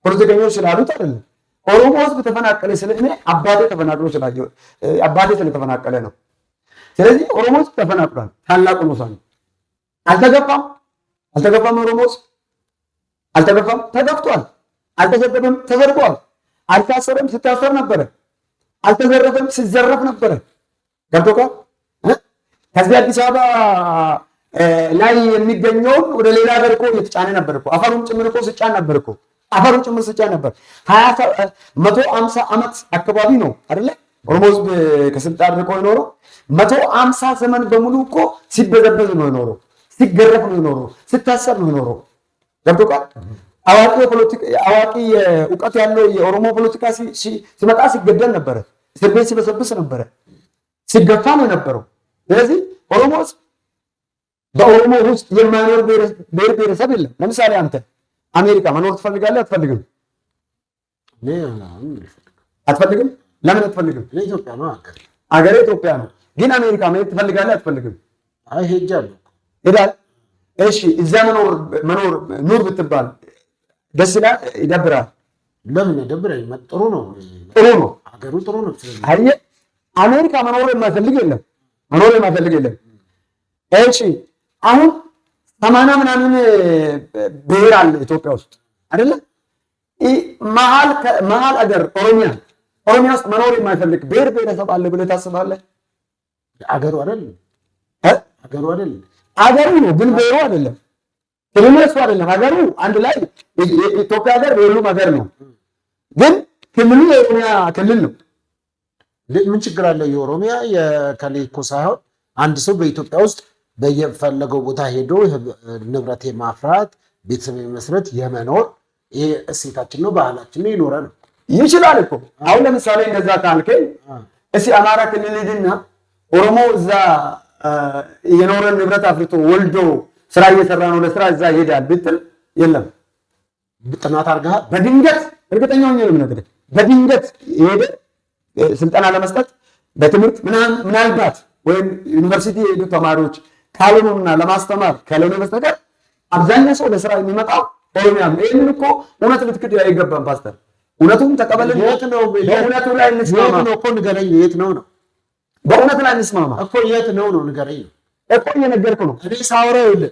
ፖለቲከኞች ስላሉት አይደለም። ኦሮሞ ህዝብ ተፈናቀለ ስለ እኔ አባቴ ተፈናቅሎ ስላየው አባቴ ስለተፈናቀለ ነው። ስለዚህ ኦሮሞ ህዝብ ተፈናቅሏል። ታላቁ ነው ሳን አልተገፋም። ኦሮሞ ህዝብ አልተገፋም፣ ተገፍቷል። አልተሰደበም፣ ተዘርፏል። አልታሰረም፣ ሲታሰር ነበረ። አልተዘረፈም፣ ሲዘረፍ ነበረ። ገብቶካል? ከዚህ አዲስ አበባ ላይ የሚገኘውን ወደ ሌላ ሀገር እኮ እየተጫነ ነበር እኮ። አፈሩም ጭምር እኮ ስጫን ነበር እኮ። አፈሩ ጭምር ስጫን ነበር። 150 ዓመት አካባቢ ነው አይደለ? ኦሮሞ ህዝብ ከስልጣን ርቆ የኖረው 150 ዘመን በሙሉ እኮ ሲበዘበዝ ነው የኖረው፣ ሲገረፍ ነው የኖረው፣ ሲታሰር ነው የኖረው። ገብቶካል? አዋቂ እውቀት ያለው የኦሮሞ ፖለቲካ ሲመጣ ሲገደል ነበረ፣ እስር ቤት ሲበሰብስ ነበረ፣ ሲገፋ ነው የነበረው። ስለዚህ ኦሮሞ ህዝብ በኦሮሞ ውስጥ የማይኖር ብሔር ብሔረሰብ የለም። ለምሳሌ አንተ አሜሪካ መኖር ትፈልጋለህ? አትፈልግም? አትፈልግም? ለምን አትፈልግም? ኢትዮጵያ ነው አገሬ ኢትዮጵያ ነው። ግን አሜሪካ መሄድ ትፈልጋለህ? አትፈልግም? አይ ሄጃለሁ። ሄዳል? እሺ፣ እዛ ኑር ብትባል ደስ ይላል? ይደብራል? ለምን ይደብራል? ጥሩ ነው። ጥሩ ነው። ሀገሩ ጥሩ ነው። አየህ፣ አሜሪካ መኖር የማይፈልግ የለም። እሺ፣ አሁን 80 ምናምን ብሔር አለ ኢትዮጵያ ውስጥ አይደለ? መሀል አገር ኦሮሚያ ውስጥ መኖር የማይፈልግ ብሔር ብሔረሰብ አለ ብለህ ታስባለህ? አገሩ አይደል? አገሩ ነው ግን ብሔሩ አይደለም። ክልሉ እሱ አይደለም። ሀገሩ አንድ ላይ የኢትዮጵያ ሀገር የሁሉም ሀገር ነው። ግን ክልሉ የኦሮሚያ ክልል ነው። ምን ችግር አለው? የኦሮሚያ የከሌ እኮ ሳይሆን አንድ ሰው በኢትዮጵያ ውስጥ በየፈለገው ቦታ ሄዶ ንብረት የማፍራት ቤተሰብ የመስረት የመኖር ይሄ እሴታችን ነው፣ ባህላችን ነው፣ ይኖረ ነው ይችላል እኮ። አሁን ለምሳሌ እንደዛ ካልከኝ እስኪ አማራ ክልል ሂድና ኦሮሞ እዛ የኖረን ንብረት አፍርቶ ወልዶ ስራ እየሰራ ነው ለስራ እዛ ይሄዳል ብትል የለም። ጥናት አድርገሃል? በድንገት እርግጠኛ ሆኜ ነው የምነግርህ። በድንገት የሄደ ስልጠና ለመስጠት በትምህርት ምናልባት ወይም ዩኒቨርሲቲ የሄዱ ተማሪዎች ካልሆኑና ለማስተማር ካልሆነ በስተቀር አብዛኛው ሰው ለስራ የሚመጣው ኦሮሚያ ነው። ይህንን እኮ እውነት ልትክድ አይገባም ፓስተር። እውነቱን ተቀበልን። በእውነቱ ላይ እንስማማ እኮ ንገረኝ። የት ነው? በእውነት ላይ እንስማማ እኮ የት ነው ንገረኝ እኮ እየነገርኩህ ነው። እኔ ሳወራ ይኸውልህ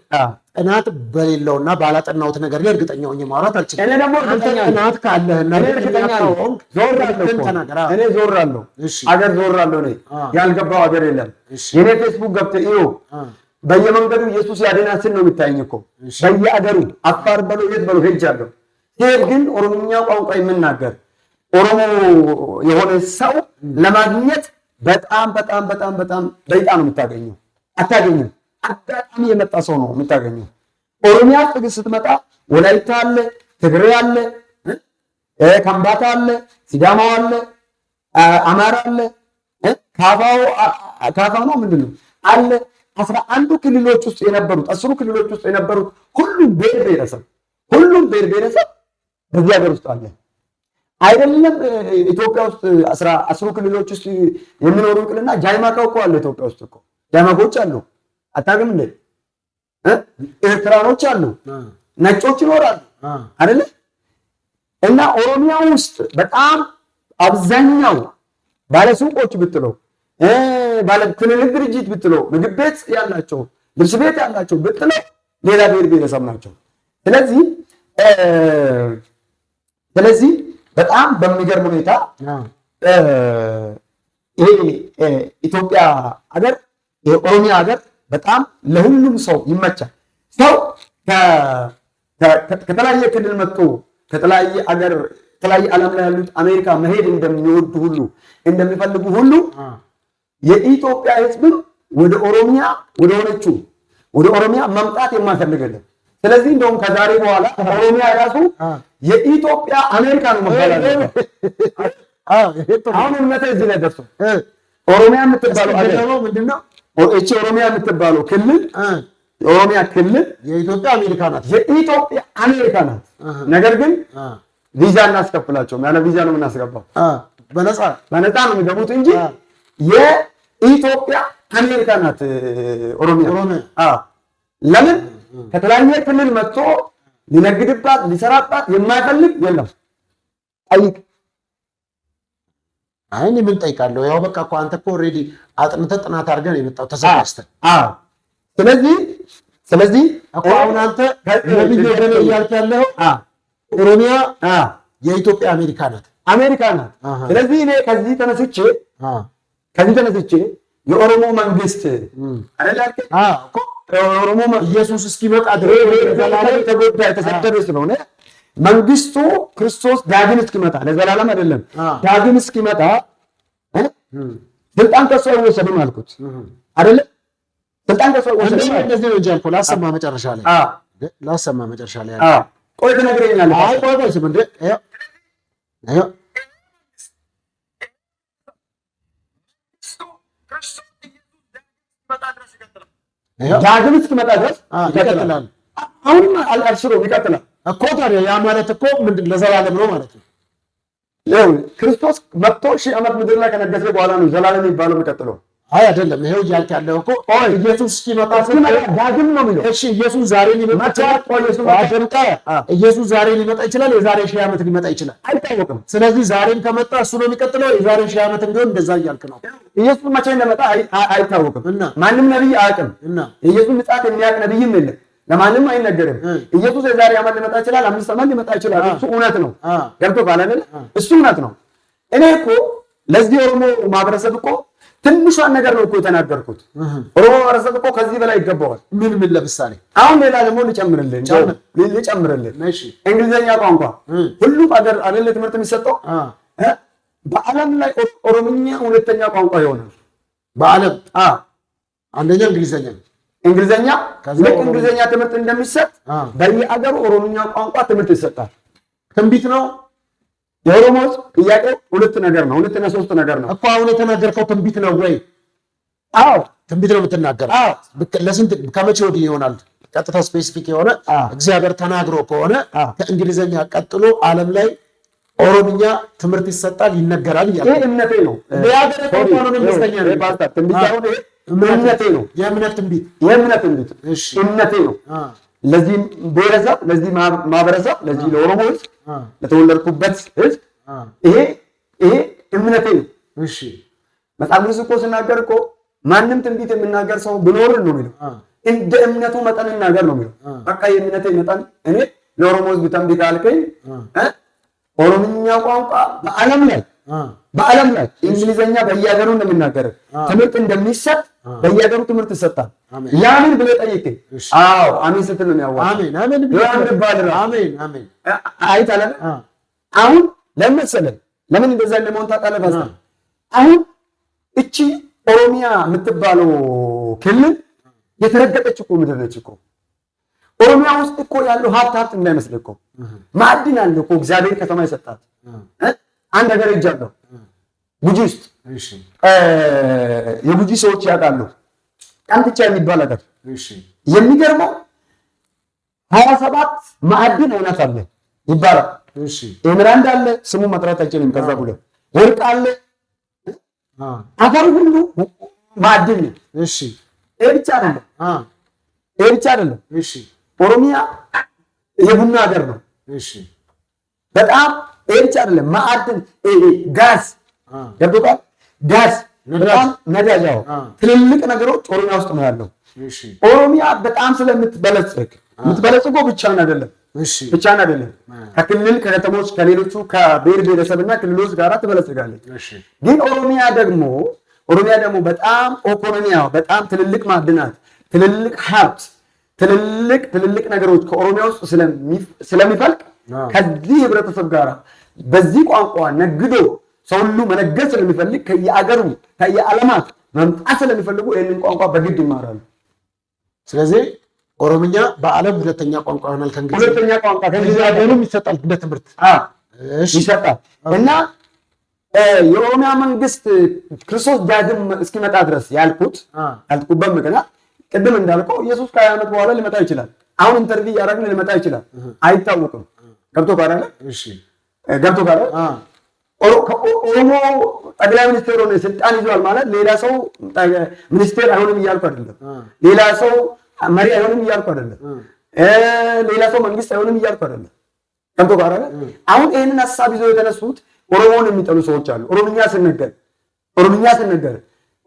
ጥናት በሌለውና ባላጠናሁት ነገር ላይ እርግጠኛ ሆኜ ማውራት አልችልም። እኔ ደግሞ እርግጠኛ ጥናት ካለህና እርግጠኛ ነው። እኔ ዞራለሁ፣ አገር ዞራለሁ። እኔ ያልገባው አገር የለም። የኔ ፌስቡክ ገብተህ እዩ። በየመንገዱ ኢየሱስ ያድናል ስል ነው የሚታየኝ እኮ በየአገሩ። አፋር በለው የት በለው ሄጃለሁ። ሲሄድ ግን ኦሮምኛ ቋንቋ የምናገር ኦሮሞ የሆነ ሰው ለማግኘት በጣም በይጣ ነው የምታገኘው። አታገኝም። አጋጣሚ የመጣ ሰው ነው የምታገኘው። ኦሮሚያ ጥግ ስትመጣ ወላይታ አለ፣ ትግሬ አለ፣ ከምባታ አለ፣ ሲዳማው አለ፣ አማራ አለ፣ ካፋው ነው ምንድነው አለ። 11 ክልሎች ውስጥ የነበሩት 10 ክልሎች ውስጥ የነበሩት ሁሉም ብሔር ብሔረሰብ በዚህ ሀገር ውስጥ አለ። አይደለም ኢትዮጵያ ውስጥ 10 ክልሎች ውስጥ የሚኖሩ ቅልና ጃይማካው እኮ አለ ኢትዮጵያ ውስጥ እኮ ጃይማኮች አሉ። አታውቅም እንዴ? ኤርትራኖች አሉ፣ ነጮች ይኖራሉ አይደለ? እና ኦሮሚያ ውስጥ በጣም አብዛኛው ባለሱቆች ብትለው ባለ ትልልቅ ድርጅት ብትለው ምግብ ቤት ያላቸው ልብስ ቤት ያላቸው ብትለው ሌላ ብሔር ብሔረሰብ ናቸው። ስለዚህ በጣም በሚገርም ሁኔታ ይሄ ኢትዮጵያ ሀገር የኦሮሚያ ሀገር በጣም ለሁሉም ሰው ይመቻል። ሰው ከተለያየ ክልል መጥቶ ከተለያየ ሀገር ከተለያየ ዓለም ላይ ያሉት አሜሪካ መሄድ እንደሚወዱ ሁሉ እንደሚፈልጉ ሁሉ የኢትዮጵያ ሕዝብም ወደ ኦሮሚያ ወደ ኦሮሚያ መምጣት የማይፈልግልን። ስለዚህ እንደውም ከዛሬ በኋላ ኦሮሚያ ራሱ የኢትዮጵያ አሜሪካ ነው መባል አሁን እምነቴ እዚህ ላይ ደርሶ ኦሮሚያ የምትባለው አገር ምንድነው? እቺ ኦሮሚያ የምትባለው ክልል የኦሮሚያ ክልል የኢትዮጵያ አሜሪካ ናት። የኢትዮጵያ አሜሪካ ናት። ነገር ግን ቪዛ እናስከፍላቸውም። ያለ ቪዛ ነው የምናስገባው። በነፃ ነው የሚገቡት እንጂ የኢትዮጵያ አሜሪካ ናት ኦሮሚያ። ለምን ከተለያየ ክልል መጥቶ ሊነግድባት ሊሰራባት የማይፈልግ የለም። ጠይቅ። አይ ምን ጠይቃለሁ? ያው በቃ እኮ አንተ እኮ ኦልሬዲ አጥንተህ ጥናት አድርገን የመጣው ተዘጋጅተህ። ስለዚህ እኮ አሁን አንተ ነብዩ ወደኔ እያልክ ያለው ኦሮሚያ የኢትዮጵያ አሜሪካ ናት። ስለዚህ እኔ ከዚህ ተነስቼ የኦሮሞ መንግስት አይደል እኮ ኦሮሞ ኢየሱስ እስኪመጣ ድረስ ለዘላለም ተጎዳ የተሰደደ ስለሆነ መንግስቱ ክርስቶስ ዳግም እስኪመጣ ለዘላለም አይደለም ዳግም እስኪመጣ ስልጣን ከሱ አይወሰድም አልኩት አይደለ? ስልጣን ከሱ አይወሰድም። እንደዚህ ነው እንጂ አልኩህ። ላሰማ መጨረሻ ላይ ቆይ ትነግረኛለህ። አይ ቆይ ስም እንደ ዳግም እስኪመጣ ድረስ ይቀጥላል። አሁንም አልሽሮም ይቀጥላል እኮ። ታዲያ ያ ማለት እኮ ምንድን ለዘላለም ነው ማለት ነው። ክርስቶስ መጥቶ 1000 ዓመት ምድር ላይ ከነገሰ በኋላ ነው ዘላለም የሚባለው የሚቀጥለው። አይ አይደለም። ይሄው እያልክ ያለው እኮ ኢየሱስ እስኪመጣ ዳግም ነው የሚለው። እሺ ኢየሱስ ዛሬ ሊመጣ ይችላል። ኢየሱስ ዛሬ ሊመጣ ይችላል። የዛሬ 1000 ዓመት ሊመጣ ይችላል፣ አይታወቅም። ስለዚህ ዛሬም ከመጣ እሱ ነው የሚቀጥለው። የዛሬ 1000 ዓመት እንዲሆን እንደዛ እያልክ ነው። ኢየሱስ መቼ እንደመጣ አይታወቅም። ማንም ነብይ አያውቅም። ኢየሱስ ምጽአት የሚያውቅ ነብይም የለም። ለማንም አይነገርም። ኢየሱስ የዛሬ ዓመት ሊመጣ ይችላል፣ 5 ዓመት ሊመጣ ይችላል። እሱ እውነት ነው። ገብቶሃል አይደል? እሱ እውነት ነው። እኔ እኮ ለዚህ ኦሮሞ ማህበረሰብ እኮ ትንሿን ነገር ነው እኮ የተናገርኩት። ኦሮሞ ማህበረሰብ እኮ ከዚህ በላይ ይገባዋል። ምን ለምሳሌ አሁን ሌላ ደግሞ ልጨምርልህ። እሺ እንግሊዘኛ ቋንቋ ሁሉም ሀገር አይደለ ትምህርት የሚሰጠው? በዓለም ላይ ኦሮምኛ ሁለተኛ ቋንቋ ይሆናል በዓለም። አንደኛ እንግሊዘኛ ልክ እንግሊዘኛ ትምህርት እንደሚሰጥ በየአገሩ ኦሮምኛ ቋንቋ ትምህርት ይሰጣል። ትንቢት ነው የኦሮሞ ጥያቄ። ሁለት ነገር ነው፣ ሁለትና ሶስት ነገር ነው እኮ። አሁን የተናገርከው ትንቢት ነው ወይ? አዎ ትንቢት ነው የምትናገረው። ለስንት ከመቼ ወዲህ ይሆናል? ቀጥታ ስፔሲፊክ የሆነ እግዚአብሔር ተናግሮ ከሆነ ከእንግሊዘኛ ቀጥሎ ዓለም ላይ ኦሮምኛ ትምህርት ይሰጣል ይነገራል እያለ ይሄ እምነቴ ነው። ለያገረ ተቆጣጣሪ መስጠኛ ነው ባስታ ትንቢት አሁን ይሄ እምነቴ ነው። የእምነት ትንቢት እሺ እምነቴ ነው። ለዚህ ብሔረሰብ ለዚህ ማህበረሰብ ለዚህ ለኦሮሞ ሕዝብ ለተወለድኩበት ሕዝብ ይሄ እምነቴ ነው። እሺ መጽሐፍ ቅዱስ እኮ ሲናገር እኮ ማንም ትንቢት የሚናገር ሰው ቢኖር ነው የሚለው እንደ እምነቱ መጠን ይናገር ነው የሚለው። በቃ የእምነቴ መጠን እኔ ለኦሮሞ ሕዝብ ትንቢት አልከኝ። ኦሮምኛ ቋንቋ በዓለም ላይ እንግሊዘኛ በየሀገሩ እንደሚናገር ትምህርት እንደሚሰጥ በየሀገሩ ትምህርት ይሰጣል። ያምን ብለህ ጠይቀኝ። አዎ አሜን ስትል ነው ያው አሜን አይታለ። አሁን ለምን መሰለህ ለምን እንደዛ ለመሆን ታውቃለህ? አሁን እቺ ኦሮሚያ የምትባለው ክልል የተረገጠች እኮ ምድር ነች እኮ። ኦሮሚያ ውስጥ እኮ ያለው ሀብት እንዳይመስልህ እኮ ማዕድን አለ እኮ እግዚአብሔር ከተማ ይሰጣት። አንድ ሀገር ሄጃለሁ ጉጂ ውስጥ። የጉጂ ሰዎች ያውቃሉ ቃንትቻ የሚባል ሀገር። የሚገርመው 27 ማዕድን አይነት አለ ይባላል። ኤምራንድ አለ ስሙ መጥራት አይችልም። ከዛ ጉለ ወርቅ አለ አፈር ሁሉ ማዕድን ነው። ብቻ አይደለም። እሺ ኦሮሚያ የቡና ሀገር ነው። እሺ በጣም ብቻ አይደለም። ማዕድን፣ ጋዝ ገብቶታል። ጋዝ በጣም ነዳጅ፣ ትልልቅ ነገሮች ኦሮሚያ ውስጥ ነው ያለው። ኦሮሚያ በጣም ስለምትበለጽግ የምትበለጽገው ብቻን አይደለም ከክልል ከከተሞች ከሌሎቹ ከብሔር ብሔረሰብና ክልሎች ጋር ትበለጽጋለች። ግን ኦሮሚያ ደግሞ በጣም ኢኮኖሚያ በጣም ትልልቅ ማዕድናት፣ ትልልቅ ሀብት፣ ትልልቅ ነገሮች ከኦሮሚያ ውስጥ ስለሚፈልቅ ከዚህ ህብረተሰብ ጋር በዚህ ቋንቋ ነግዶ ሰው ሁሉ መነገድ ስለሚፈልግ ከየአገሩ ከየዓለማት መምጣት ስለሚፈልጉ ይህንን ቋንቋ በግድ ይማራሉ። ስለዚህ ኦሮምኛ በዓለም ሁለተኛ ቋንቋ ይሆናል። ሁለተኛ ቋንቋ ከእንግሊዝኛም ይሰጣል፣ እንደ ትምህርት ይሰጣል። እና የኦሮሚያ መንግስት ክርስቶስ ዳግም እስኪመጣ ድረስ ያልኩበት ምክንያት ቅድም እንዳልከው ኢየሱስ ከ20 ዓመት በኋላ ሊመጣ ይችላል። አሁን ኢንተርቪው ያደረግን ሊመጣ ይችላል፣ አይታወቅም። ገብቶ ካለ ኦሮሞ ጠቅላይ ሚኒስቴር ሆነ ስልጣን ይዟል ማለት ሌላ ሰው ሚኒስቴር አይሆንም እያልኩ አይደለም። ሌላ ሰው መሪ አይሆንም እያልኩ አይደለም። ሌላ ሰው መንግስት አይሆንም እያልኩ አይደለም። ገብቶ ካለ አሁን ይህንን ሀሳብ ይዘው የተነሱት ኦሮሞን የሚጠሉ ሰዎች አሉ። ኦሮምኛ ስነገር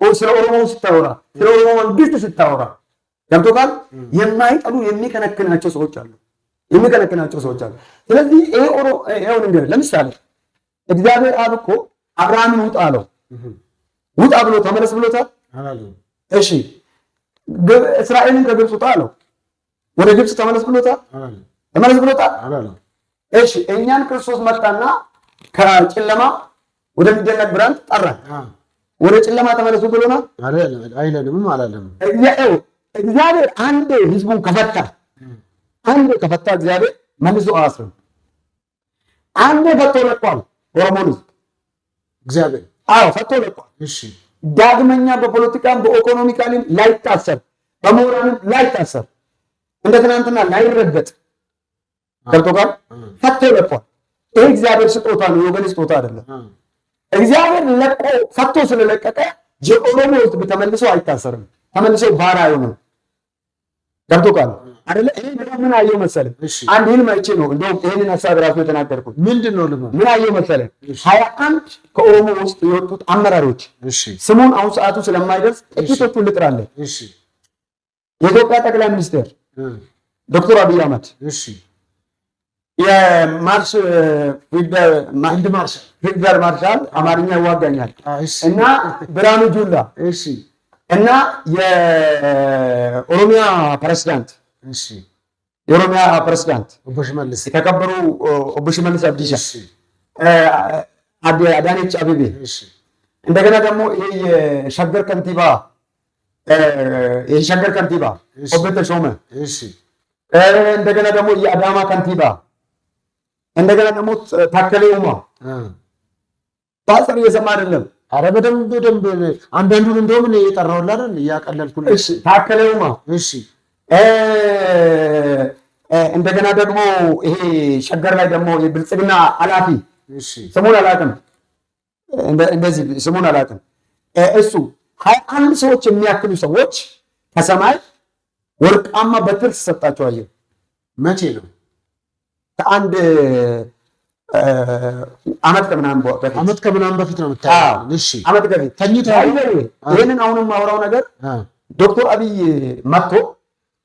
ስለ ኦሮሞ ስታወራ፣ ስለ ኦሮሞ መንግስት ስታወራ ገብቶ ካለ የማይጠሉ የሚከነክናቸው ሰዎች አሉ። ስለዚህ ይሄው ነገር ለምሳሌ እግዚአብሔር አብ እኮ አብርሃምን ውጣ አለው። ውጣ ብሎ ተመለስ ብሎታል? እሺ እስራኤልን ከግብፅ ውጣ አለው። ወደ ግብፅ ተመለስ ብሎታል? እሺ እኛን ክርስቶስ መጣና ከጨለማ ወደሚደነቅ ብርሃን ጠራን። ወደ ጨለማ ተመለሱ ብሎናል? አላለም። እግዚአብሔር አንዴ ህዝቡን ከፈታ እግዚአብሔር መልሶ አያስርም። አንዴ ፈቶ ለቋል ኦሮሞን ህዝብ እግዚአብሔር ፈቶ ለቋል። ዳግመኛ በፖለቲካም በኢኮኖሚካሊም ላይታሰር፣ በሞራልም ላይታሰር፣ እንደ ትናንትና ላይረገጥ ገብቶሃል? ፈቶ ለቋል። ይህ እግዚአብሔር ስጦታ ነው፣ የወገን ስጦታ አይደለም። እግዚአብሔር ለቆ ፈቶ ስለለቀቀ የኦሮሞ ህዝብ ተመልሶ አይታሰርም፣ ተመልሶ ባሪያ አይሆንም። ገብቶሃል አይደለ? እኔ ምን አየሁ መሰለህ? አንድ ህልም አይቼ ነው እንደውም ይሄንን ሐሳብ ራሱ የተናገርኩት። ምንድነው? ምን አየሁ መሰለህ? 21 ከኦሮሞ ውስጥ የወጡት አመራሮች ስሙን አሁን ሰዓቱ ስለማይደርስ ጥቂቶቹን ልጥራለህ። የኢትዮጵያ ጠቅላይ ሚኒስትር ዶክተር አብይ አህመድ፣ የማርሽ ፊልድ ማርሻል አማርኛ ይዋጋኛል እና ብርሃኑ ጁላ እና የኦሮሚያ ፕሬዝዳንት የተከበሩ ኦቦ ሽመልስ አብዲሳ፣ አዳነች አቤቤ፣ እንደገና ደግሞ ይሄ የሸገር ከንቲባ ኦቦ ተሾመ፣ እንደገና ደግሞ የአዳማ ከንቲባ፣ እንደገና ደግሞ ታከለ ኡማ። ባሰር እየሰማ አይደለም? አረ በደንብ አንዳንዱን እንደውም እኔ እየጠራሁልህ አይደል? እያቀለልኩ ነው። እሺ ታከለ ኡማ፣ እሺ እንደገና ደግሞ ይሄ ሸገር ላይ ደግሞ የብልጽግና ኃላፊ ስሙን አላውቅም፣ እንደዚህ ስሙን አላውቅም። እሱ 21 ሰዎች የሚያክሉ ሰዎች ከሰማይ ወርቃማ በትር ሲሰጣቸው አየሁ። መቼ ነው? ከአንድ ዓመት ከምናምን በፊት ነው የምታየው። እሺ ዓመት በፊት ተኝተው ይሄንን አሁንም ማውራው ነገር ዶክተር አብይ መጥቶ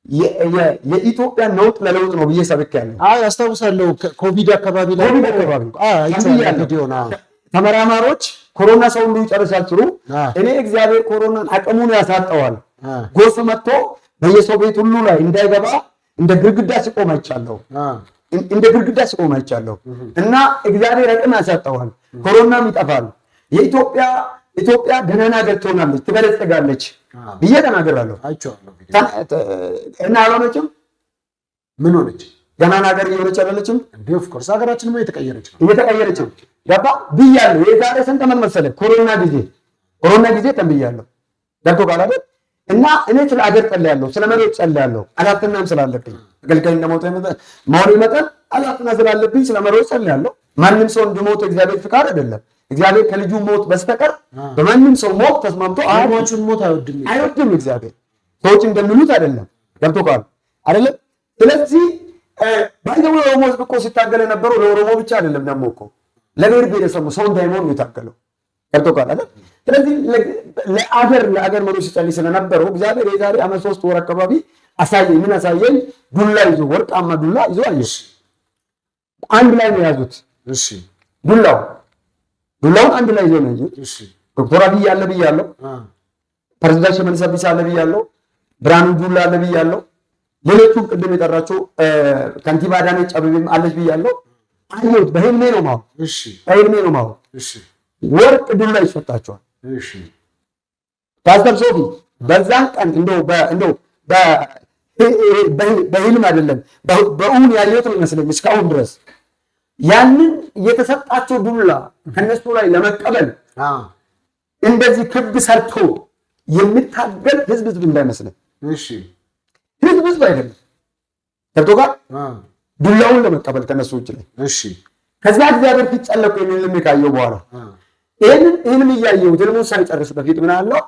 የኢትዮጵያ ነውጥ ለለውጥ ነው ብዬ ሰብኬያለሁ። አስታውሳለሁ። ኮቪድ አካባቢ ላይ ተመራማሪዎች ኮሮና ሰው ሁሉ ይጨርሳል ሲሉ እኔ እግዚአብሔር ኮሮናን አቅሙን ያሳጠዋል፣ ጎርፍ መጥቶ በየሰው ቤት ሁሉ ላይ እንዳይገባ እንደ ግድግዳ ሲቆም አይቻለሁ እና እግዚአብሔር አቅም ያሳጠዋል፣ ኮሮናም ይጠፋል፣ ኢትዮጵያ ገናና ሀገር ትሆናለች፣ ትበለጽጋለች ብዬ ተናግራለሁ። እና አልሆነችም። ምን ሆነች? ገናና ሀገር እየሆነች አይደለችም? ኦፍ ኮርስ ሀገራችንም እየተቀየረች ነው ገባ ብያለሁ። የዛሬ ስንት ዓመት መሰለህ? ኮሮና ጊዜ ተንብያለሁ። ገብቶ ካል አይደል? እና እኔ ስለ አገር ጸልያለሁ፣ ስለ መሪዎች ጸልያለሁ። ኃላፊነትም ስላለብኝ አገልጋይ እንደሞተ መሆን መጠን ኃላፊነት ስላለብኝ ስለ መሪዎች ጸልያለሁ። ማንም ሰው እንዲሞት እግዚአብሔር ፍቃድ አይደለም። እግዚአብሔር ከልጁ ሞት በስተቀር በማንም ሰው ሞት ተስማምቶ አይሞቱን ሞት አይወድም እግዚአብሔር። ሰዎች እንደሚሉት አይደለም። ገብቶሃል አይደለም? ስለዚህ ባይዘው ኦሮሞ ህዝብ እኮ ሲታገል የነበረው ለኦሮሞ ብቻ አይደለም። ደግሞ እኮ ለብሔር ብሔረሰቡ ሰው እንዳይሞት ነው የታገለው። ገብቶሃል አይደል? ስለዚህ ለአገር መሪ ሲጸልይ ስለነበረው እግዚአብሔር የዛሬ ዓመት 3 ወር አካባቢ አሳየኝ። ምን አሳየኝ? ዱላ ይዞ ወርቃማ ዱላ ይዞ አየሽ። አንድ ላይ ነው ያዙት። እሺ ዱላውን አንድ ላይ ይዞ ነው ያዙት። እሺ ዶክተር አብይ አለ ብያለሁ፣ ፕሬዝዳንት ሽመልስ አብዲሳ አለ ብያለሁ፣ ብርሃኑ ጁላ አለ ብያለሁ፣ ሌሎቹም ቅድም የጠራቸው ከንቲባ አዳነች አቤቤም አለች ብያለሁ። አየሁት፣ በህልሜ ነው ማው። እሺ በህልሜ ነው ማው። እሺ ወርቅ ዱላ ይሰጣቸዋል። እሺ ፓስተር ሶፊ በዛን ቀን እንደው በህልም አይደለም በእውን ያየሁት ነው ይመስለኝ እስካሁን ድረስ ያንን የተሰጣቸው ዱላ ከነሱ ላይ ለመቀበል እንደዚህ ክብ ሰርቶ የሚታገል ህዝብ እንዳይመስለን። እሺ ህዝብ አይደለም ከቶ ጋር ዱላውን ለመቀበል ከነሱ እጅ ላይ። እሺ ከዛ እግዚአብሔር ፊት ጸለቁ። የሚልም ካየው በኋላ ይሄንን እያየሁት ህልሙን ሳይጨርስ በፊት ምን አለው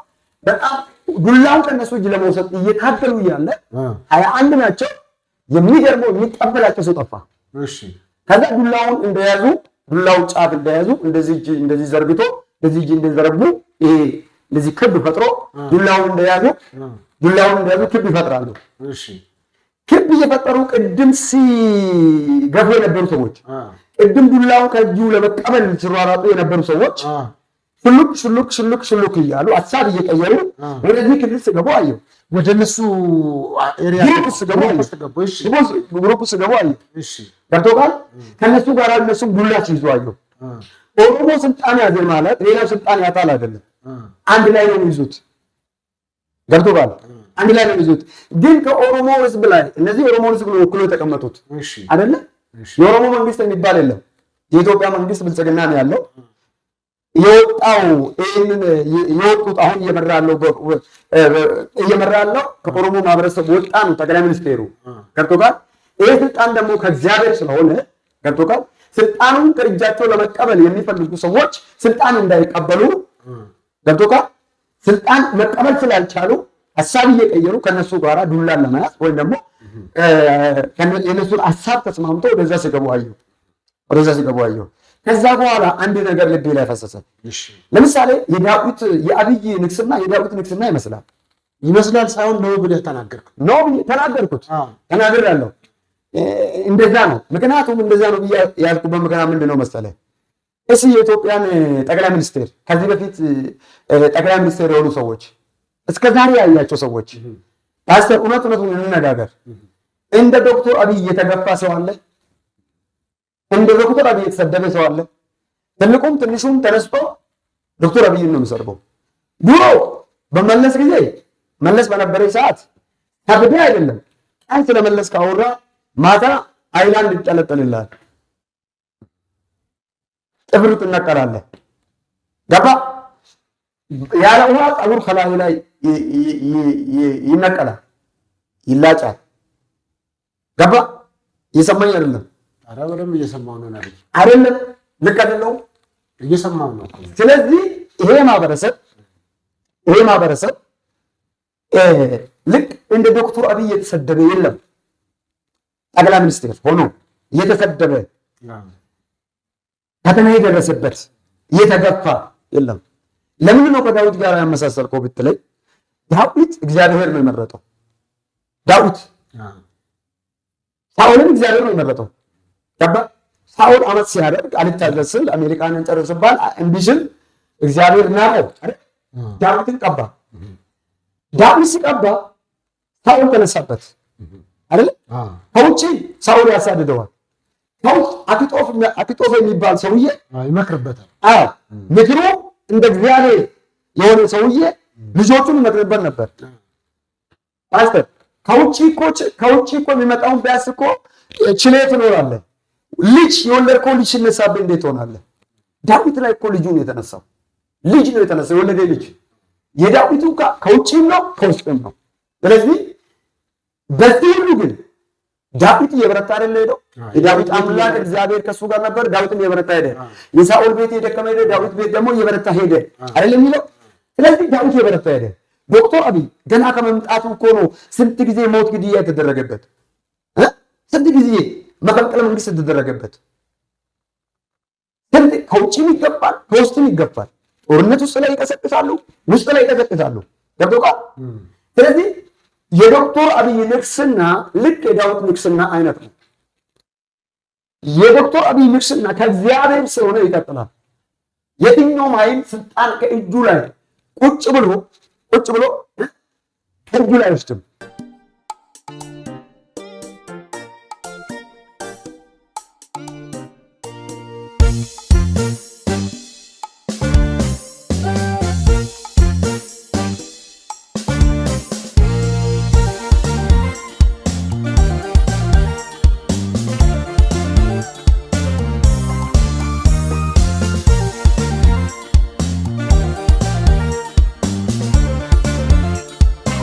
በጣም ዱላውን ከነሱ እጅ ለመውሰድ እየታገሉ እያለ 21 ናቸው። የሚገርመው የሚቀበላቸው ሰው ጠፋ። እሺ ከዛ ዱላውን እንደያዙ ዱላውን ጫፍ እንደያዙ እንደዚህ ዘርግቶ እንደዚህ እንደዘረጉ ይሄ እንደዚህ ክብ ፈጥሮ ዱላውን እንደያዙ ክብ ይፈጥራሉ። እሺ ክብ እየፈጠሩ ቅድም ሲገፉ የነበሩ ሰዎች ቅድም ዱላውን ከእጁ ለመቀበል ሲሯሯጡ የነበሩ ሰዎች ሹሉክ እያሉ ሀሳብ እየቀየሩ ወደዚህ ክልል ስገቡ አየሁ። ወደ እነሱ ኤሪያ ግሩፕ ስገቡ አየሁ። ገብቶሃል? ከእነሱ ጋር እነሱም ዱላ ሲይዙ አየሁ። ኦሮሞ ስልጣን ያዘ ማለት ሌላው ስልጣን ያጣል አይደለም። አንድ ላይ ነው የሚይዙት። ገብቶሃል? አንድ ላይ ነው የሚይዙት። ግን ከኦሮሞ ህዝብ ላይ እነዚህ ኦሮሞ ህዝብ ነው ወክሎ የተቀመጡት አይደለ? የኦሮሞ መንግስት የሚባል የለም። የኢትዮጵያ መንግስት ብልጽግና ነው ያለው። የወጣው የወጡት አሁን እየመራ ያለው ከኦሮሞ ማህበረሰብ ወጣ ነው ጠቅላይ ሚኒስቴሩ። ገብቶሃል? ይሄ ስልጣን ደግሞ ከእግዚአብሔር ስለሆነ ገብቶሃል? ስልጣኑን ከእጃቸው ለመቀበል የሚፈልጉ ሰዎች ስልጣን እንዳይቀበሉ ገብቶሃል? ስልጣን መቀበል ስላልቻሉ ሀሳብ እየቀየሩ ከነሱ ጋራ ዱላን ለመያዝ ወይም ደግሞ የነሱን ሀሳብ ተስማምቶ ወደዛ ሲገቡ አየሁ። ከዛ በኋላ አንድ ነገር ልቤ ላይ ፈሰሰ። ለምሳሌ የአብይ ንግስና የዳዊት ንግስና ይመስላል ሳይሆን ነው ብለህ ተናገርኩት። ተናግሬያለሁ። እንደዛ ነው። ምክንያቱም እንደዛ ነው ብዬ ያልኩበት ምክንያት ምንድን ነው መሰለህ? የኢትዮጵያን ጠቅላይ ሚኒስቴር ከዚህ በፊት ጠቅላይ ሚኒስቴር የሆኑ ሰዎች እስከ ዛሬ ያያቸው ሰዎች ፓስተር እውነቱን እንነጋገር፣ እንደ ዶክተር አብይ የተገፋ ሰው አለ? እንደ ዶክተር አብይ የተሰደበ ሰው አለ? ትልቁም ትንሹም ተነስቶ ዶክተር አብይን ነው የሚሰድበው። ድሮ በመለስ ጊዜ መለስ በነበረ ሰዓት ከብደ አይደለም ቀን ስለመለስ ካወራ ማታ አይላንድ ይጠለጠልልሃል፣ ጥፍሩ ትነቀላለህ። ገባ? ያለ ውሃ ፀጉር ከላይ ላይ ይነቀላል፣ ይላጫል። ገባ? እየሰማኝ አይደለም? ኧረ በደምብ እየሰማሁ ነው አይደለም? ልክ አይደለሁም? እየሰማሁ ነው። ስለዚህ ይሄ ማህበረሰብ ልክ እንደ ዶክተር አብይ የተሰደበ የለም። ጠቅላይ ሚኒስትር ሆኖ የተሰደበ ፈተና የደረሰበት የተገፋ የለም። ለምን ነው ከዳዊት ጋር ያመሳሰልከው ብትለኝ፣ ዳዊት እግዚአብሔር ነው የመረጠው። ዳዊት ሳኦልን እግዚአብሔር ነው የመረጠው። ገባ? ሳኦል አመት ሲያደርግ አልታዘዝ ስል አሜሪካንን ጨርስ ባል እምቢ ስል እግዚአብሔር ናቀው አይደል? ዳዊትን ቀባ። ዳዊት ሲቀባ ሳኦል ተነሳበት አይደል? ከውጭ ሳኦል ያሳድደዋል። ከውጭ አኪጦፍ የሚባል ሰውዬ ይመክርበታል። ምክሩ እንደ እግዚአብሔር የሆነ ሰውዬ ልጆቹን ይመክርበት ነበር። ፓስተር ከውጭ እኮ የሚመጣውን ቢያንስ እኮ ችለህ ትኖራለህ። ልጅ የወለድከው ልጅ ሲነሳብህ እንዴት ትሆናለህ? ዳዊት ላይ እኮ ልጁ ነው የተነሳው። ልጅ ነው የተነሳው፣ የወለደ ልጅ። የዳዊቱ ከውጭም ነው ከውስጥም ነው። ስለዚህ በዚህ ሁሉ ግን ዳዊት እየበረታ አይደለ ሄደው? የዳዊት አምላክ እግዚአብሔር ከሱ ጋር ነበር። ዳዊትም እየበረታ ሄደ። የሳኦል ቤት የደከመ ሄደ፣ ዳዊት ቤት ደግሞ እየበረታ ሄደ አይደል የሚለው? ስለዚህ ዳዊት እየበረታ ሄደ። ዶክተር አብይ ገና ከመምጣቱ እኮ ነው ስንት ጊዜ ሞት ግድያ የተደረገበት፣ ስንት ጊዜ መፈንቅለ መንግስት የተደረገበት። ስንት ከውጭም ይገባል ከውስጥም ይገባል። ጦርነት ውስጥ ላይ ይቀሰቅሳሉ፣ ውስጥ ላይ ይቀሰቅሳሉ። ገብቶሃል? ስለዚህ የዶክተር አብይ ንግስና ልክ የዳዊት ንግስና አይነት ነው። የዶክተር አብይ ንግስና ከእግዚአብሔር ስለሆነ ይቀጥላል። የትኛውም ኃይል ስልጣን ከእጁ ላይ ቁጭ ብሎ ከእጁ ላይ አይወስድም።